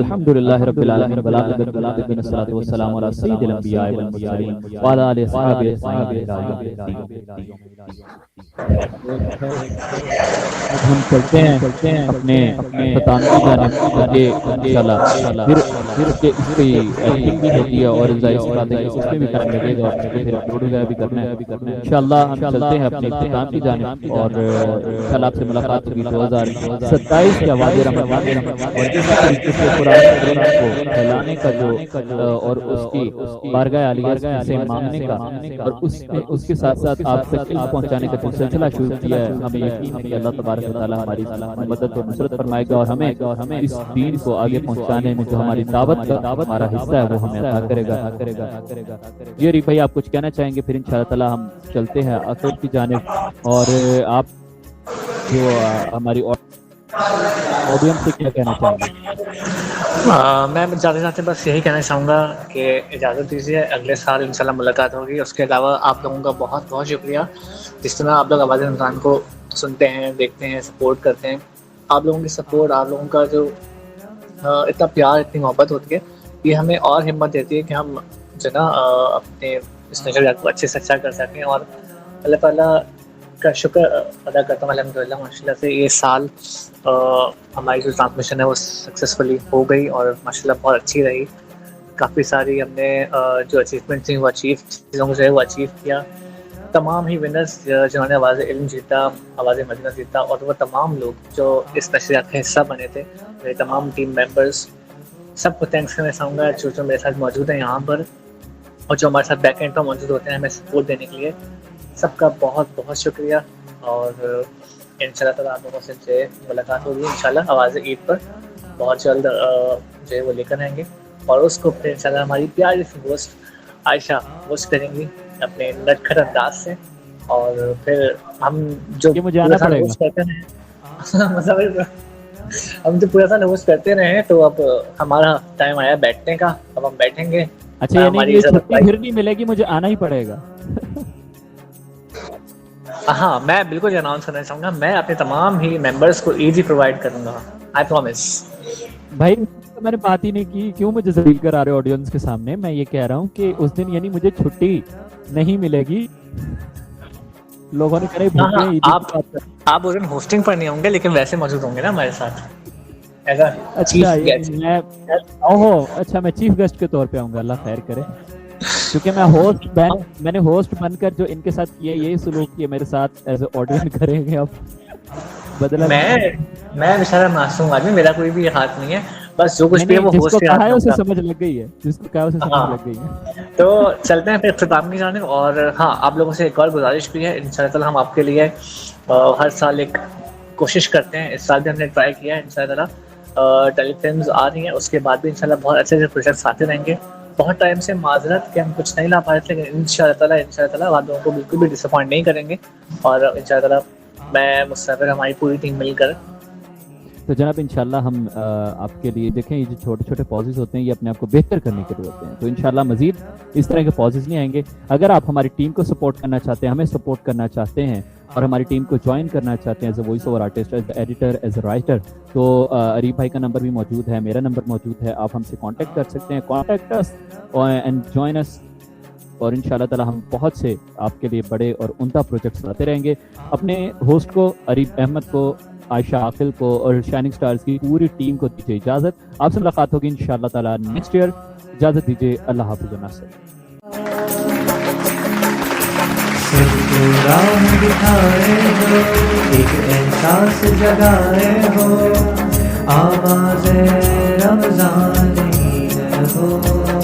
अल्हम्दुलिल्लाहि रब्बिल आलमीन बलागत सलातु वस्सलाम अला सय्यिदिल अंबिया वल मुरसलीन व अला आलिहि अस्हाबिहि हम चलते हैं अपने खतान की जानिब आगे इंशाल्लाह। फिर इसकी एडिटिंग भी होती है और जाहिर सी बात है कि उसमें भी टाइम लगेगा और फिर अपलोड वगैरह भी करना है। इंशाल्लाह हम चलते हैं अपने खतान की जानिब और कल आपसे मुलाकात होगी 2027 के आवाज़े रमज़ान और जिस तरीके से कुरान को फैलाने का जो और उसकी बारगाह आलिया से मांगने का और उसके साथ साथ आप तक इल्म पहुंचाने का जो सिलसिला शुरू किया है, हमें यकीन है कि अल्लाह तबारक व तआला हमारी मदद और नुसरत फरमाएगा और हमें इस दीन को आगे पहुंचाने में जो हमारी दावत हमारा हिस्सा है वो हमें अता करेगा। जी अरीफ भाई, आप कुछ कहना चाहेंगे? फिर इंशाअल्लाह ताला हम चलते हैं आखिर की जानिब और आप जो हमारी ऑडियंस से क्या कहना चाहेंगे? मैं जाते जाते बस यही कहना चाहूँगा कि इजाज़त दीजिए, अगले साल इंशाल्लाह मुलाकात होगी। उसके अलावा आप लोगों का बहुत बहुत शुक्रिया, जिस तरह आप लोग आवाज़ रमज़ान को सुनते हैं, देखते हैं, सपोर्ट करते हैं। आप लोगों की सपोर्ट, आप लोगों का जो इतना प्यार, इतनी मोहब्बत होती है, ये हमें और हिम्मत देती है कि हम जो ना अपने इस नशरियात को अच्छे से अच्छा कर सकें। और अल्लाह ताला का शुक्र अदा करता हूँ अल्हम्दुलिल्लाह, माशाल्लाह से ये साल हमारी जो ट्रांसमिशन है वो सक्सेसफुली हो गई और माशाल्लाह बहुत अच्छी रही। काफ़ी सारी हमने जो अचीवमेंट थी वो चीज़ों को जो है वो अचीव किया। तमाम ही विनर्स जिन्होंने आवाज़ इल्म जीता, आवाज़ मदीना जीता, और वो तमाम लोग जो इस नशरियात का हिस्सा बने थे, मेरे तमाम टीम मेंबर्स, सबको थैंक्स करना चाहूँगा जो मेरे साथ मौजूद हैं यहाँ पर और जो हमारे साथ बैक एंड पर मौजूद होते हैं हमें सपोर्ट देने के लिए। सबका बहुत बहुत शुक्रिया और इंशाल्लाह ताला आप लोगों से मुलाकात होगी इंशाल्लाह आवाज़ ईद पर बहुत जल्द जो है वो लेकर आएंगे और उसको फिर इंशाल्लाह हमारी प्यारी सी होस्ट आयशा होस्ट करेंगी अपने नटखट अंदाज से। और फिर हम जो मुझे आना पड़ेगा करते हैं हम जो पूरा साल होस्ट करते रहे, तो अब हमारा टाइम आया बैठने का, अब हम बैठेंगे। अच्छा, यानी छुट्टी फिर नहीं मिलेगी, मुझे आना ही पड़ेगा? हाँ, मैं बिल्कुल अनाउंस करना चाहूँगा, मैं अपने तमाम ही मेंबर्स को ईद ही प्रोवाइड करूँगा, आई प्रॉमिस। भाई तो मैंने बात ही नहीं की, क्यों मुझे जलील करा रहे ऑडियंस के सामने? मैं ये कह रहा हूँ कि उस दिन यानी मुझे छुट्टी नहीं मिलेगी। लोगों ने करे आप उस दिन होस्टिंग पर नहीं होंगे लेकिन वैसे मौजूद होंगे ना हमारे साथ। अच्छा, मैं चीफ गेस्ट के तौर पे आऊँगा, अल्लाह खैर करे। क्योंकि मैंने होस्ट बनकर जो इनके साथ किया, यही सलूक किया मेरे साथ एज ऑडियंस करेंगे अब बदला। मैं बेचारा मासूम आदमी, मेरा कोई भी हाथ नहीं है, बस जो कुछ भी है वो होस्ट के हाथ में उसे समझ लग गई है, जिसको कहा उसे समझ लग गई है। तो चलते हैं फिर इख्तिताम की जानिब। और हाँ, आप लोगों से एक और गुजारिश भी है, इंशाल्लाह ताला हम आपके लिए हर साल एक कोशिश करते हैं। इस साल भी हमने ट्राई किया है, इंशाल्लाह ताला टेलीफिल्म्स आ रही हैं, उसके बाद भी इंशाल्लाह बहुत अच्छे अच्छे प्रोजेक्ट्स आते रहेंगे। बहुत टाइम से माजरत कि हम कुछ नहीं ला पा रहे थे, लेकिन इंशाल्लाह ताला आप लोगों को बिल्कुल भी डिसअपॉइंट नहीं करेंगे और इंशाल्लाह ताला मैं मुस्तफर हमारी पूरी टीम मिलकर। तो जनाब इंशाल्लाह हम आपके लिए देखें, ये जो छोटे छोटे पॉजेस होते हैं ये अपने आप को बेहतर करने के लिए होते हैं, तो इंशाल्लाह मजीद इस तरह के पॉजेस नहीं आएंगे। अगर आप हमारी टीम को सपोर्ट करना चाहते हैं, हमें सपोर्ट करना चाहते हैं और हमारी टीम को ज्वाइन करना चाहते हैं as a voice over artist, as editor, as a writer, तो अरीफ भाई का नंबर भी मौजूद है, मेरा नंबर मौजूद है, आप हमसे कांटेक्ट कर सकते हैं। Contact us and join us और इंशाल्लाह ताला हम बहुत से आपके लिए बड़े और उम्दा प्रोजेक्ट्स लाते रहेंगे। अपने होस्ट को, अरीफ अहमद को, आयशा आकिल को और शाइनिंग स्टार्स की पूरी टीम को दीजिए इजाज़त। आपसे मुलाकात होगी इंशाल्लाह ताला नेक्स्ट ईयर। इजाज़त दीजिए, अल्लाह हाफ़िज़ व नासिर। राह दिखाए हो, एक एहसास जगाए हो, आवाज़ रमज़ान हो।